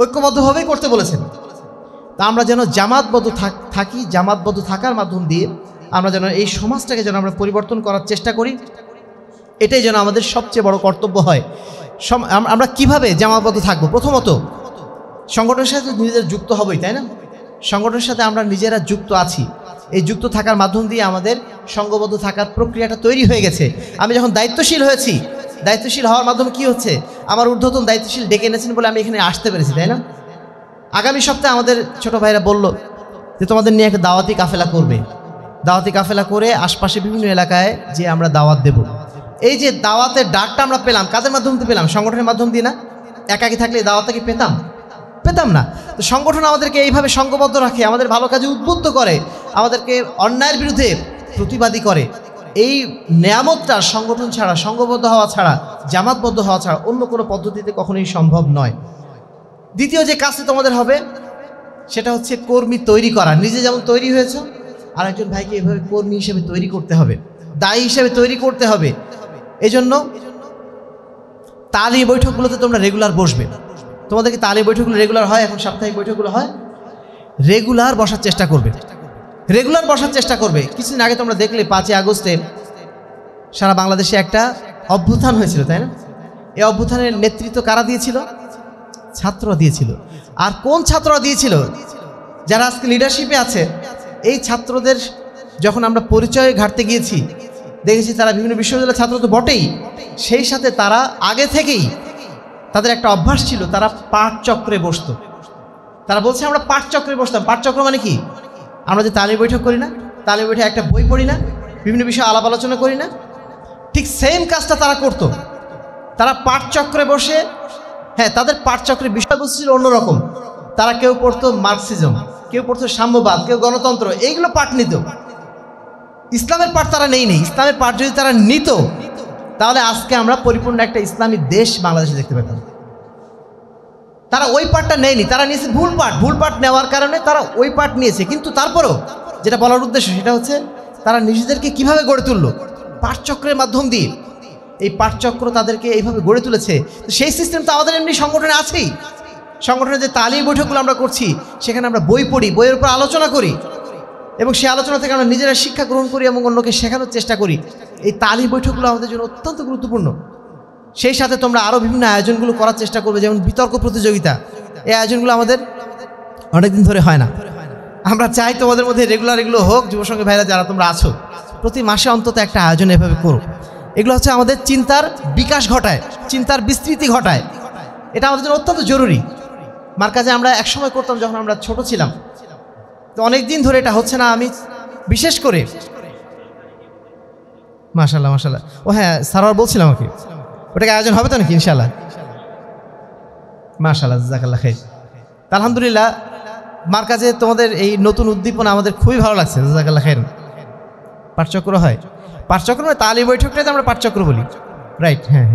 ঐক্যবদ্ধভাবেই করতে বলেছেন। তা আমরা যেন জামাতবদ্ধ থাকি, জামাতবদ্ধ থাকার মাধ্যম দিয়ে আমরা যেন এই সমাজটাকে যেন আমরা পরিবর্তন করার চেষ্টা করি, এটাই যেন আমাদের সবচেয়ে বড় কর্তব্য হয়। আমরা কিভাবে জামাতবদ্ধ থাকবো? প্রথমত সংগঠনের সাথে নিজেদের যুক্ত হবই, তাই না? সংগঠনের সাথে আমরা নিজেরা যুক্ত আছি, এই যুক্ত থাকার মাধ্যম দিয়ে আমাদের সংঘবদ্ধ থাকার প্রক্রিয়াটা তৈরি হয়ে গেছে। আমি যখন দায়িত্বশীল হয়েছি, দায়িত্বশীল হওয়ার মাধ্যমে কি হচ্ছে, আমার ঊর্ধ্বতন দায়িত্বশীল ডেকে এনেছেন বলে আমি এখানে আসতে পেরেছি, তাই না? আগামী সপ্তাহে আমাদের ছোট ভাইরা বলল যে তোমাদের নিয়ে একটা দাওয়াতি কাফেলা করবে, দাওয়াতি কাফেলা করে আশপাশে বিভিন্ন এলাকায় যে আমরা দাওয়াত দেব। এই যে দাওয়াতের ডাকটা আমরা পেলাম কাদের মাধ্যম দিয়ে পেলাম? সংগঠনের মাধ্যম দিয়ে না? একাকী থাকলে দাওয়াতটা কি পেতাম না। তো সংগঠন আমাদেরকে এইভাবে সংঘবদ্ধ রাখে, আমাদের ভালো কাজে উদ্বুদ্ধ করে, আমাদেরকে অন্যায়ের বিরুদ্ধে প্রতিবাদী করে। এই নেয়ামতটা সংগঠন ছাড়া, সংঘবদ্ধ হওয়া ছাড়া, জামাতবদ্ধ হওয়া ছাড়া অন্য কোনো পদ্ধতিতে কখনোই সম্ভব নয়। দ্বিতীয় যে কাজটা তোমাদের হবে সেটা হচ্ছে কর্মী তৈরি করা। নিজে যেমন তৈরি হয়েছ, আরেকজন ভাইকে এভাবে কর্মী হিসেবে তৈরি করতে হবে, দায়ী হিসেবে তৈরি করতে হবে। এই জন্য তালিম বৈঠকগুলোতে তোমরা রেগুলার বসবে। তোমাদেরকে তালিম বৈঠকগুলো রেগুলার হয়, এখন সাপ্তাহিক বৈঠকগুলো হয়, রেগুলার বসার চেষ্টা করবে, রেগুলার বসার চেষ্টা করবে। কিছুদিন আগে তোমরা দেখলে 5ই আগস্টে সারা বাংলাদেশে একটা অভ্যুত্থান হয়েছিল, তাই না? এই অভ্যুত্থানের নেতৃত্ব কারা দিয়েছিল? ছাত্ররা দিয়েছিল। আর কোন ছাত্ররা দিয়েছিল? যারা আজকে লিডারশিপে আছে, এই ছাত্রদের যখন আমরা পরিচয় ঘাটতে গিয়েছি, দেখেছি তারা বিভিন্ন বিশ্ববিদ্যালয়ের ছাত্র তো বটেই, সেই সাথে তারা আগে থেকেই তাদের একটা অভ্যাস ছিল, তারা পাঠচক্রে বসতো। তারা বলছে আমরা পাঠচক্রে বসতাম। পাঠচক্র মানে কি? আমরা যে তালিম বৈঠক করি না, তালিম বৈঠক একটা বই পড়ি না, বিভিন্ন বিষয়ে আলাপ আলোচনা করি না, ঠিক সেম কাজটা তারা করতো। তারা পাঠচক্রে বসে, হ্যাঁ, তাদের পাঠচক্রের বিষয়বস্তু ছিল অন্যরকম। তারা কেউ পড়তো মার্কসিজম, কেউ পড়তো সাম্যবাদ, কেউ গণতন্ত্র, এইগুলো পাঠ নিত। ইসলামের পাঠ তারা নেই। ইসলামের পাঠ যদি তারা নিত, তাহলে আজকে আমরা পরিপূর্ণ একটা ইসলামী দেশ বাংলাদেশে দেখতে পেতাম। তারা ওই পাঠটা নেয়নি, তারা নিয়েছে ভুল পাঠ। ভুল পাঠ নেওয়ার কারণে তারা ওই পাঠ নিয়েছে। কিন্তু তারপরেও যেটা বলার উদ্দেশ্য সেটা হচ্ছে তারা নিজেদেরকে কিভাবে গড়ে তুললো? পাঠচক্রের মাধ্যম দিয়ে। এই পাঠচক্র তাদেরকে এইভাবে গড়ে তুলেছে। তো সেই সিস্টেম তো আমাদের এমনি সংগঠনে আছেই। সংগঠনের যে তালিম বৈঠকগুলো আমরা করছি, সেখানে আমরা বই পড়ি, বইয়ের উপর আলোচনা করি, এবং সেই আলোচনা থেকে আমরা নিজেরা শিক্ষা গ্রহণ করি এবং অন্যকে শেখানোর চেষ্টা করি। এই তালিম বৈঠকগুলো আমাদের জন্য অত্যন্ত গুরুত্বপূর্ণ। সেই সাথে তোমরা আরও বিভিন্ন আয়োজনগুলো করার চেষ্টা করবে, যেমন বিতর্ক প্রতিযোগিতা। এই আয়োজনগুলো আমাদের অনেকদিন ধরে হয় না। আমরা চাই তোমাদের মধ্যে রেগুলার এগুলো হোক। যুবসংঘী ভাইরা যারা তোমরা আছো, প্রতি মাসে অন্তত একটা আয়োজন এভাবে করো। এগুলো হচ্ছে আমাদের চিন্তার বিকাশ ঘটায়, চিন্তার বিস্তৃতি ঘটায়। এটা আমাদের জন্য অত্যন্ত জরুরি। মার্কাজে আমরা একসময় করতাম যখন আমরা ছোট ছিলাম, তো অনেক দিন ধরে এটা হচ্ছে না। আমি বিশেষ করে মাশাল্লাহ, ও হ্যাঁ, সারোয়ার বলছিলাম আমাকে, ওটাকে আয়োজন হবে তো নাকি? ইনশাল্লাহ, মাশাল্লাহ, জাযাকাল্লাহ খাইর। আলহামদুলিল্লাহ, মার্কাজে তোমাদের এই নতুন উদ্দীপনা আমাদের খুবই ভালো লাগছে, জাযাকাল্লাহ খাইর। পাঠচক্র হয়, পাঠচক্র মানে তালিম বৈঠকটাই তো আমরা পাঠচক্র বলি, রাইট? হ্যাঁ,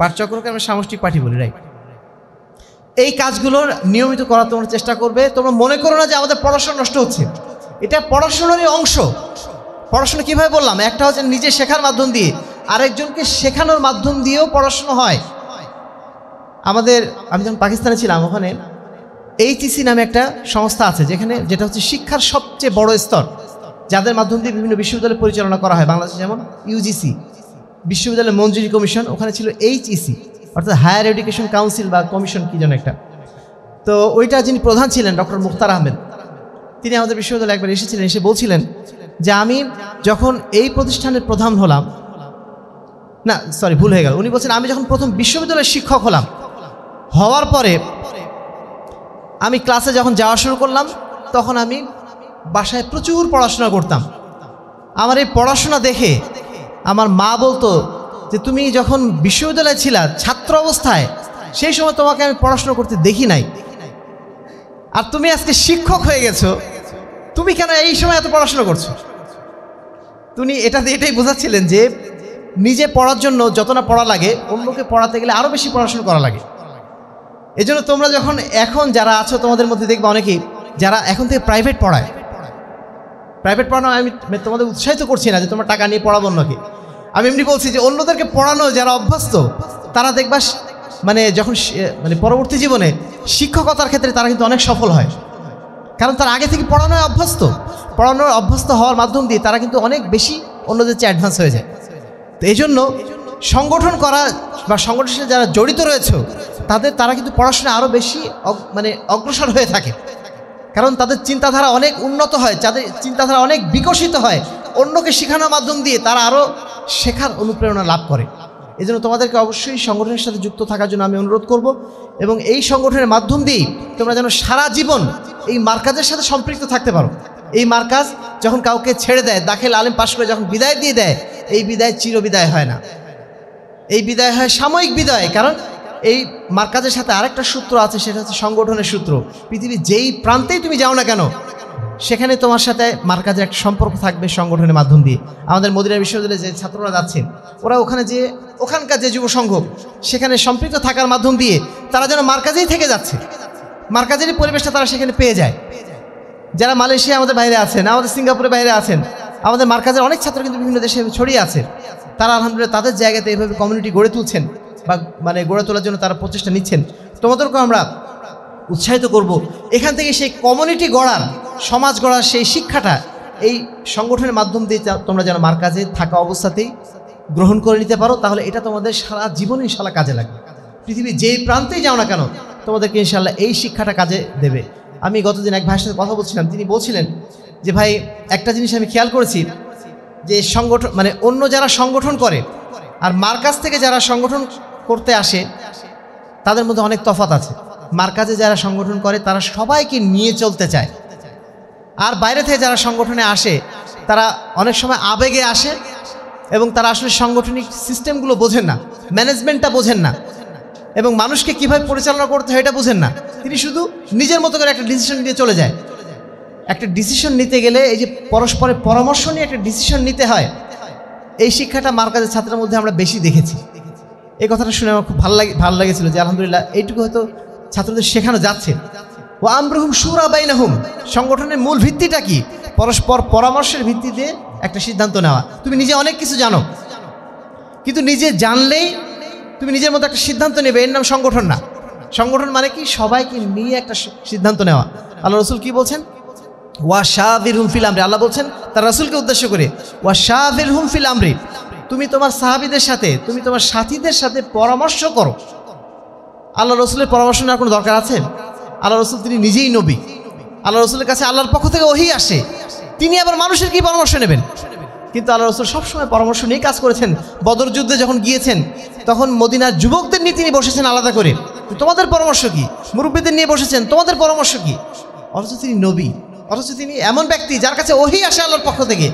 পাঠচক্রকে আমরা সামষ্টিক পাঠি বলি, রাইট? এই কাজগুলোর নিয়মিত করার তোমরা চেষ্টা করবে। তোমরা মনে করো না যে আমাদের পড়াশোনা নষ্ট হচ্ছে, এটা পড়াশোনারই অংশ। পড়াশোনা কীভাবে বললাম? একটা হচ্ছে নিজে শেখার মাধ্যম দিয়ে, আরেকজনকে শেখানোর মাধ্যম দিয়েও পড়াশোনা হয়। আমি যখন পাকিস্তানে ছিলাম, ওখানে এইচইসি নামে একটা সংস্থা আছে, যেটা হচ্ছে শিক্ষার সবচেয়ে বড় স্তর, যাদের মাধ্যম দিয়ে বিভিন্ন বিশ্ববিদ্যালয় পরিচালনা করা হয়। বাংলাদেশে যেমন ইউজিসি, বিশ্ববিদ্যালয় মঞ্জুরি কমিশন, ওখানে ছিল এইচইসি, অর্থাৎ হায়ার এডুকেশন কাউন্সিল বা কমিশন, কি যেন একটা। তো ওইটা যিনি প্রধান ছিলেন, ডক্টর মুখতার আহমেদ, তিনি আমাদের বিশ্ববিদ্যালয়ে একবার এসেছিলেন। এসে বলছিলেন যে আমি যখন এই প্রতিষ্ঠানের প্রধান হলাম, না সরি ভুল হয়ে গেল, উনি বলছেন আমি যখন প্রথম বিশ্ববিদ্যালয়ের শিক্ষক হলাম, হওয়ার পরে আমি ক্লাসে যখন যাওয়া শুরু করলাম, তখন আমি বাসায় প্রচুর পড়াশোনা করতাম। আমার এই পড়াশোনা দেখে আমার মা বলতো যে তুমি যখন বিশ্ববিদ্যালয়ে ছিলা ছাত্র অবস্থায়, সেই সময় তোমাকে আমি পড়াশোনা করতে দেখি নাই, আর তুমি আজকে শিক্ষক হয়ে গেছো, তুমি কেন এই সময় এত পড়াশোনা করছো? তুমি এটাই বোঝাচ্ছিলেন যে নিজে পড়ার জন্য যত না পড়া লাগে, অন্যকে পড়াতে গেলে আরও বেশি পড়াশোনা করা লাগে। এজন্য তোমরা যখন এখন যারা আছো তোমাদের মধ্যে দেখবে অনেকেই যারা এখন থেকে প্রাইভেট পড়ানো, আমি তোমাদের উৎসাহিত করছি না যে তোমরা টাকা নিয়ে পড়াবো অন্যকে, আমি এমনি বলছি যে অন্যদেরকে পড়ানো যারা অভ্যস্ত তারা দেখবা মানে যখন মানে পরবর্তী জীবনে শিক্ষকতার ক্ষেত্রে তারা কিন্তু অনেক সফল হয়, কারণ তারা আগে থেকে পড়ানোর অভ্যস্ত হওয়ার মাধ্যম দিয়ে তারা কিন্তু অনেক বেশি অন্যদের চেয়ে অ্যাডভান্স হয়ে যায়। তো এই জন্য সংগঠন করা বা সংগঠনের সাথে যারা জড়িত রয়েছে তারা কিন্তু পড়াশোনায় আরও বেশি মানে অগ্রসর হয়ে থাকে, কারণ তাদের চিন্তাধারা অনেক উন্নত হয়, তাদের চিন্তাধারা অনেক বিকশিত হয়, অন্যকে শেখানোর মাধ্যম দিয়ে তারা আরও শেখার অনুপ্রেরণা লাভ করে। এই জন্য তোমাদেরকে অবশ্যই সংগঠনের সাথে যুক্ত থাকার জন্য আমি অনুরোধ করব, এবং এই সংগঠনের মাধ্যম দিয়েই তোমরা যেন সারা জীবন এই মার্কাজের সাথে সম্পৃক্ত থাকতে পারো। এই মার্কাজ যখন কাউকে ছেড়ে দেয়, দাখিল আলেম পাশ করে যখন বিদায় দিয়ে দেয়, এই বিদায় চিরবিদায় হয় না, এই বিদায় হয় সাময়িক বিদায়। কারণ এই মার্কাজের সাথে আরেকটা সূত্র আছে, সেটা হচ্ছে সংগঠনের সূত্র। পৃথিবীর যেই প্রান্তেই তুমি যাও না কেন, সেখানে তোমার সাথে মার্কাজের একটা সম্পর্ক থাকবে সংগঠনের মাধ্যম দিয়ে। আমাদের মদিনা বিশ্ববিদ্যালয়ে যে ছাত্ররা যাচ্ছে, ওরা ওখানকার যে যুব সংঘ সেখানে সম্পৃক্ত থাকার মাধ্যম দিয়ে তারা যেন মার্কাজেই থেকে যাচ্ছে, মার্কাজেরই পরিবেশটা তারা সেখানে পেয়ে যায়। যারা মালয়েশিয়া আমাদের বাইরে আছেন, আমাদের সিঙ্গাপুরের বাইরে আছেন, আমাদের মার্কাজের অনেক ছাত্র কিন্তু বিভিন্ন দেশে ছড়িয়ে আছে, তারা আলহামদুলিল্লাহ তাদের জায়গাতে এইভাবে কমিউনিটি গড়ে তুলছেন বা মানে গড়ে তোলার জন্য তারা প্রচেষ্টা নিচ্ছেন। তোমাদেরকেও আমরা উৎসাহিত করব, এখান থেকে সেই কমিউনিটি গড়ার, সমাজ গড়ার সেই শিক্ষাটা এই সংগঠনের মাধ্যম দিয়ে তোমরা যেন মার্কাজে থাকা অবস্থাতেই গ্রহণ করে নিতে পারো, তাহলে এটা তোমাদের সারা জীবন ইনশাল্লাহ কাজে লাগবে। পৃথিবীর যেই প্রান্তেই যাও না কেন তোমাদেরকে ইনশাল্লাহ এই শিক্ষাটা কাজে দেবে। আমি গতদিন এক ভাইয়ের সাথে কথা বলছিলাম, তিনি বলছিলেন যে ভাই একটা জিনিস আমি খেয়াল করেছি যে সংগঠন মানে অন্য যারা সংগঠন করে আর মার্কাজ থেকে যারা সংগঠন করতে আসে তাদের মধ্যে অনেক তফাৎ আছে। মার্কাজে যারা সংগঠন করে তারা সবাইকে নিয়ে চলতে চায়, আর বাইরে থেকে যারা সংগঠনে আসে তারা অনেক সময় আবেগে আসে এবং তারা আসলে সাংগঠনিক সিস্টেমগুলো বোঝেন না, ম্যানেজমেন্টটা বোঝেন না, এবং মানুষকে কীভাবে পরিচালনা করতে হয় এটা বোঝেন না। তিনি শুধু নিজের মতো করে একটা ডিসিশন নিয়ে চলে যায়। একটা ডিসিশন নিতে গেলে এই যে পরস্পরের পরামর্শ নিয়ে একটা ডিসিশন নিতে হয়, এই শিক্ষাটা মার্কাজের ছাত্রের মধ্যে আমরা বেশি দেখেছি। এই কথাটা শুনে আমার খুব ভালো লেগেছিল যে আলহামদুলিল্লাহ এইটুকু হয়তো ছাত্রদের শেখানো যাচ্ছে। ও আমরুহুম শুরা বাইনাহুম, সংগঠনের মূল ভিত্তিটা কি? পরস্পর পরামর্শের ভিত্তিতে একটা সিদ্ধান্ত নেওয়া। তুমি নিজে অনেক কিছু জানো, কিন্তু নিজে জানলেই তুমি নিজের মতো একটা সিদ্ধান্ত নেবে, এর নাম সংগঠন না। সংগঠন মানে কি? সবাইকে নিয়ে একটা সিদ্ধান্ত নেওয়া। আল্লাহ রসুল কি বলছেন? ওয়া শাবিরহুম ফিল আমরি, আল্লাহ বলছেন তার রাসূলকে উদ্দেশ্য করে, ওয়া শাবিরহুম ফিল আমরি, তুমি তোমার সাহাবীদের সাথে, তুমি তোমার সাথীদের সাথে পরামর্শ করো। আল্লাহ রসুলের পরামর্শ নেওয়ার কোনো দরকার আছে? আল্লাহ রসুল তিনি নিজেই নবী, আল্লাহ রসুলের কাছে আল্লাহর পক্ষ থেকে ওহী আসে, তিনি আবার মানুষের কি পরামর্শ নেবেন? কিন্তু আল্লাহ রসুল সবসময় পরামর্শ নিয়ে কাজ করেছেন। বদর যুদ্ধে যখন গিয়েছেন তখন মদিনার যুবকদের নিয়ে তিনি বসেছেন আলাদা করে, তোমাদের পরামর্শ কি? মুরব্বীদের নিয়ে বসেছেন, তোমাদের পরামর্শ কি? অথচ তিনি নবী, অথচ তিনি এমন ব্যক্তি যার কাছে ওহী আসে আল্লাহর পক্ষ থেকে,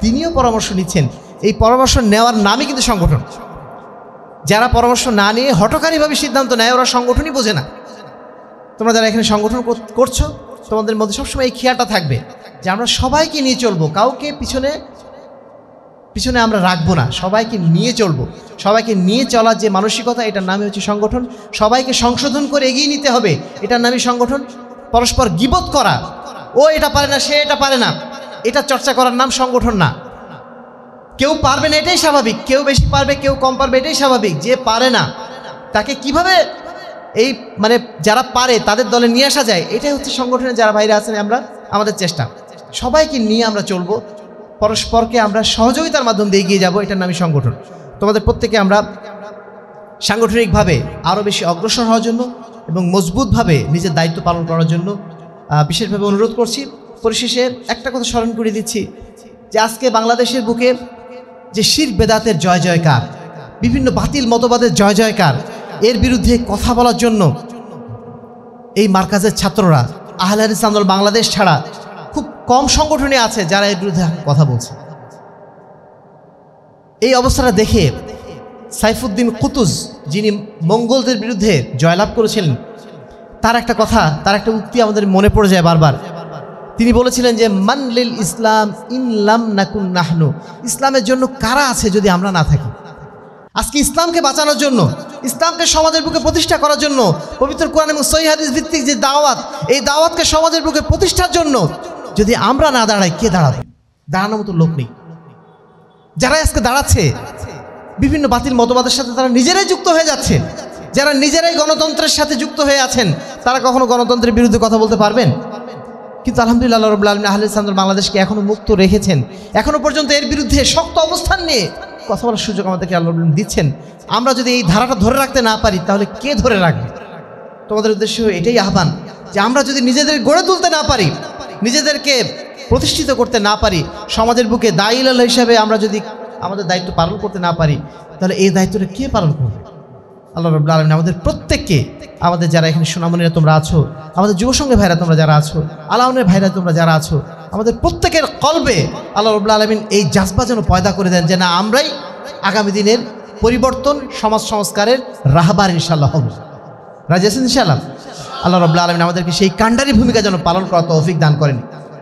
তিনিও পরামর্শ নিচ্ছেন। এই পরামর্শ নেওয়ার নামই কিন্তু সংগঠন। যারা পরামর্শ না নিয়ে হঠকারীভাবে সিদ্ধান্ত নেয় ওরা সংগঠনই বোঝে না। তোমরা যারা এখানে সংগঠন করছো তোমাদের মধ্যে সবসময় এই খেয়ালটা থাকবে যে আমরা সবাইকে নিয়ে চলবো, কাউকে পিছনে পিছনে আমরা রাখবো না, সবাইকে নিয়ে চলবো। সবাইকে নিয়ে চলার যে মানসিকতা, এটার নামই হচ্ছে সংগঠন। সবাইকে সংশোধন করে এগিয়ে নিতে হবে, এটার নামই সংগঠন। পরস্পর গীবত করা, ও এটা পারে না, সে এটা পারে না, এটা চর্চা করার নাম সংগঠন না। কেউ পারবে না এটাই স্বাভাবিক, কেউ বেশি পারবে কেউ কম পারবে এটাই স্বাভাবিক। যে পারে না তাকে কিভাবে এই মানে যারা পারে তাদের দলে নিয়ে আসা যায়, এটাই হচ্ছে সংগঠনের যারা বাইরে আছেন আমরা আমাদের চেষ্টা। সবাইকে নিয়ে আমরা চলবো, পরস্পরকে আমরা সহযোগিতার মাধ্যম দিয়ে এগিয়ে যাব, এটার নামই সংগঠন। তোমাদের প্রত্যেকে আমরা সাংগঠনিকভাবে আরও বেশি অগ্রসর হওয়ার জন্য এবং মজবুতভাবে নিজের দায়িত্ব পালন করার জন্য বিশেষভাবে অনুরোধ করছি। পরিশেষে একটা কথা স্মরণ করে দিচ্ছি যে আজকে বাংলাদেশের বুকে যে শিরক বেদাতের জয় জয়কার, বিভিন্ন বাতিল মতবাদের জয় জয়কার, এর বিরুদ্ধে কথা বলার জন্য এই মার্কাজের ছাত্ররা আহলে হাদিস আন্দোলন বাংলাদেশ ছাড়া খুব কম সংগঠনই আছে যারা এর বিরুদ্ধে কথা বলছে। এই অবস্থাটা দেখে সাইফুদ্দিন কুতুজ, যিনি মঙ্গলদের বিরুদ্ধে জয়লাভ করেছিলেন, তার একটা কথা, তার একটা উক্তি আমাদের মনে পড়ে যায় বারবার। তিনি বলেছিলেন যে মান লিল ইসলাম ইন লাম নাকুন নাহনু, ইসলামের জন্য কারা আছে যদি আমরা না থাকি। আজকে ইসলামকে বাঁচানোর জন্য, ইসলামকে সমাজের বুকে প্রতিষ্ঠা করার জন্য পবিত্র কোরআন এবং সহিহ হাদিস ভিত্তিক যে দাওয়াত, এই দাওয়াতকে সমাজের বুকে প্রতিষ্ঠার জন্য যদি আমরা না দাঁড়াই, কে দাঁড়াবে? দাঁড়ানোর মতো লোক নেই। যারা আজকে দাঁড়াচ্ছে বিভিন্ন বাতিল মতবাদের সাথে, তারা নিজেরাই যুক্ত হয়ে যাচ্ছে। যারা নিজেরাই গণতন্ত্রের সাথে যুক্ত হয়ে আছেন, তারা কখনো গণতন্ত্রের বিরুদ্ধে কথা বলতে পারবেন? কিন্তু আলহামদুলিল্লাহ, আল্লাহ রাব্বুল আলামিন আহলে ইসলাম বাংলাদেশকে এখনো মুক্ত রেখেছেন। এখনো পর্যন্ত এর বিরুদ্ধে শক্ত অবস্থান নিয়ে কথা বলার সুযোগ আমাদেরকে আল্লাহ রাব্বুল আলামিন দিচ্ছেন। আমরা যদি এই ধারাটা ধরে রাখতে না পারি, তাহলে কে ধরে রাখবে? তোমাদের উদ্দেশ্য এটাই আহ্বান যে আমরা যদি নিজেদের গড়ে তুলতে না পারি, নিজেদেরকে প্রতিষ্ঠিত করতে না পারি, সমাজের বুকে দায়ী ইলাহ হিসাবে আমরা যদি আমাদের দায়িত্ব পালন করতে না পারি, তাহলে এই দায়িত্বটা কে পালন করবে? আল্লাহ রাব্বুল আলামিন আমাদের প্রত্যেককে, আমাদের যারা এখানে সোনামণিরা তোমরা আছো, আমাদের যুবসংঘের ভাইরা তোমরা যারা আছো, আলাউনের ভাইরা তোমরা যারা আছো, আমাদের প্রত্যেকের কলবে আল্লাহ রাব্বুল আলামিন এই জাজবা যেন পয়দা করে দেন যে না, আমরাই আগামী দিনের পরিবর্তন, সমাজ সংস্কারের রাহবার ইনশাআল্লাহ হব। রাজি আছেন ইনশাআল্লাহ? আল্লাহ রাব্বুল আলামিন আমাদেরকে সেই কাণ্ডারি ভূমিকা যেন পালন করার তৌফিক দান করেন।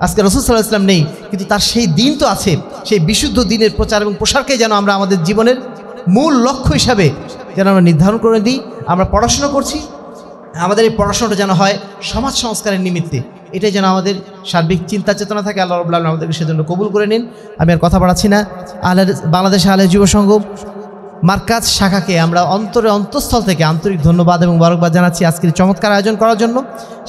আজকে রাসূল সাল্লাল্লাহু আলাইহি ওয়াসাল্লাম নেই, কিন্তু তার সেই দিন তো আছে। সেই বিশুদ্ধ দিনের প্রচার এবং প্রসারকে যেন আমরা আমাদের জীবনের মূল লক্ষ্য হিসাবে যেন আমরা নির্ধারণ করে দিই। আমরা পড়াশোনা করছি, আমাদের এই পড়াশোনাটা যেন হয় সমাজ সংস্কারের নিমিত্তে। এটাই যেন আমাদের সার্বিক চিন্তা চেতনা থাকে। আল্লাহ রাব্বুল আলামিন আমাদেরকে সেজন্য কবুল করে নিন। আমি আর কথা বাড়াচ্ছি না। বাংলাদেশ আহলে যুব সংঘ মার্কাজ শাখাকে আমরা অন্তঃস্থল থেকে আন্তরিক ধন্যবাদ এবং মোবারকবাদ জানাচ্ছি আজকের চমৎকার আয়োজন করার জন্য।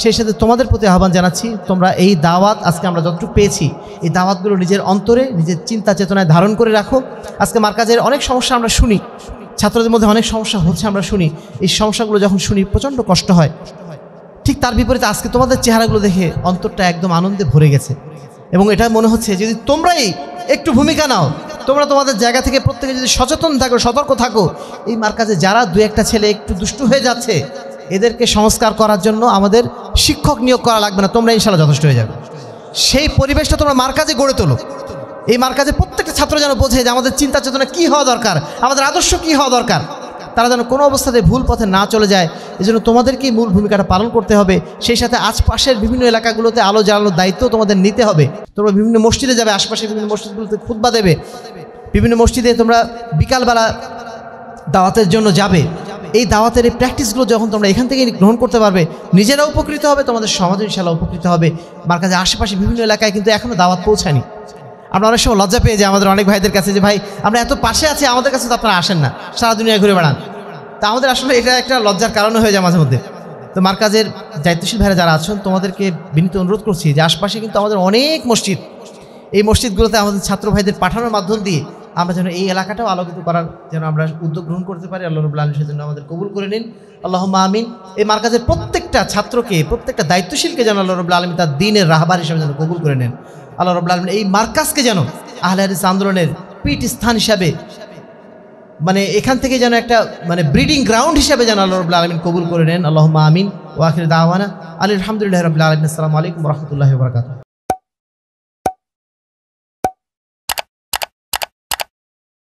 সেই সাথে তোমাদের প্রতি আহ্বান জানাচ্ছি, তোমরা এই দাওয়াত আজকে আমরা যতটুকু পেয়েছি, এই দাওয়াতগুলো নিজের অন্তরে, নিজের চিন্তা চেতনায় ধারণ করে রাখো। আজকে মার্কাজের অনেক সমস্যা আমরা শুনি, ছাত্রদের মধ্যে অনেক সমস্যা হচ্ছে আমরা শুনি। এই সমস্যাগুলো যখন শুনি প্রচণ্ড কষ্ট হয়। ঠিক তার বিপরীতে আজকে তোমাদের চেহারাগুলো দেখে অন্তরটা একদম আনন্দে ভরে গেছে। এবং এটা মনে হচ্ছে যদি তোমরাই একটু ভূমিকা নাও, তোমরা তোমাদের জায়গা থেকে প্রত্যেকে যদি সচেতন থাকো, সতর্ক থাকো, এই মার্কাজে যারা দু একটা ছেলে একটু দুষ্টু হয়ে যাচ্ছে, এদেরকে সংস্কার করার জন্য আমাদের শিক্ষক নিয়োগ করা লাগবে না, তোমরা ইনশাআল্লাহ যথেষ্ট হয়ে যাবে। সেই পরিবেশটা তোমরা মার্কাজে গড়ে তোলো। এই মার্কাজে প্রত্যেকটা ছাত্র যেন বোঝে যে আমাদের চিন্তা চেতনা কী হওয়া দরকার, আমাদের আদর্শ কী হওয়া দরকার। তারা যেন কোনো অবস্থাতে ভুল পথে না চলে যায়, এজন্য তোমাদেরকেই মূল ভূমিকাটা পালন করতে হবে। সেই সাথে আশপাশের বিভিন্ন এলাকাগুলোতে আলো জ্বালানোর দায়িত্ব তোমাদের নিতে হবে। তোমরা বিভিন্ন মসজিদে যাবে, আশপাশের বিভিন্ন মসজিদগুলোতে খুতবা দেবে, বিভিন্ন মসজিদে তোমরা বিকালবেলা দাওয়াতের জন্য যাবে। এই দাওয়াতের এই প্র্যাকটিসগুলো যখন তোমরা এখান থেকে গ্রহণ করতে পারবে, নিজেরাও উপকৃত হবে, তোমাদের সমাজও ইনশাআল্লাহ উপকৃত হবে। মার্কাজের আশেপাশে বিভিন্ন এলাকায় কিন্তু এখনও দাওয়াত পৌঁছায়নি। আমরা অনেক সময় লজ্জা পেয়ে যাই আমাদের অনেক ভাইদের কাছে যে ভাই আমরা এত পাশে আছি, আমাদের কাছে তো আপনারা আসেন না, সারা দুনিয়ায় ঘুরে বেড়ান। তা আমাদের আসলে এটা একটা লজ্জার কারণ হয়ে যায় মাঝে মধ্যে। তো মার্কাজের দায়িত্বশীল ভাইরা যারা আছেন, তোমাদেরকে বিনীত অনুরোধ করছি যে আশপাশে কিন্তু আমাদের অনেক মসজিদ, এই মসজিদগুলোতে আমাদের ছাত্র ভাইদের পাঠানোর মাধ্যম দিয়ে আমরা যেন এই এলাকাটাও আলোকিত করার যেন আমরা উদ্যোগ গ্রহণ করতে পারি। আল্লাহ রাব্বুল আলামিন সেজন্য আমাদের কবুল করে নিন, আল্লাহুম্মা আমিন। এই মার্কাজের প্রত্যেকটা ছাত্রকে, প্রত্যেকটা দায়িত্বশীলকে যেন আল্লাহ রাব্বুল আলামিন তার দ্বীনের রাহবার হিসেবে যেন কবুল করে নেন। আল্লাহ রাব্বুল আলামিন এই মার্কাজকে যেন আহলে হাদিস আন্দোলনের পীঠ স্থান হিসাবে, মানে এখান থেকে যেন একটা ব্রিডিং গ্রাউন্ড হিসাবে যেন আল্লাহ রাব্বুল আলামিন কবুল করে নেন। আল্লাহুম্মা আমিন। ওয়া আখিরু দাওয়ানা আলহামদুলিল্লাহি রাব্বিল আলামিন। আসসালামু আলাইকুম ওয়া রাহমাতুল্লাহি ওয়া বারাকাতুহু।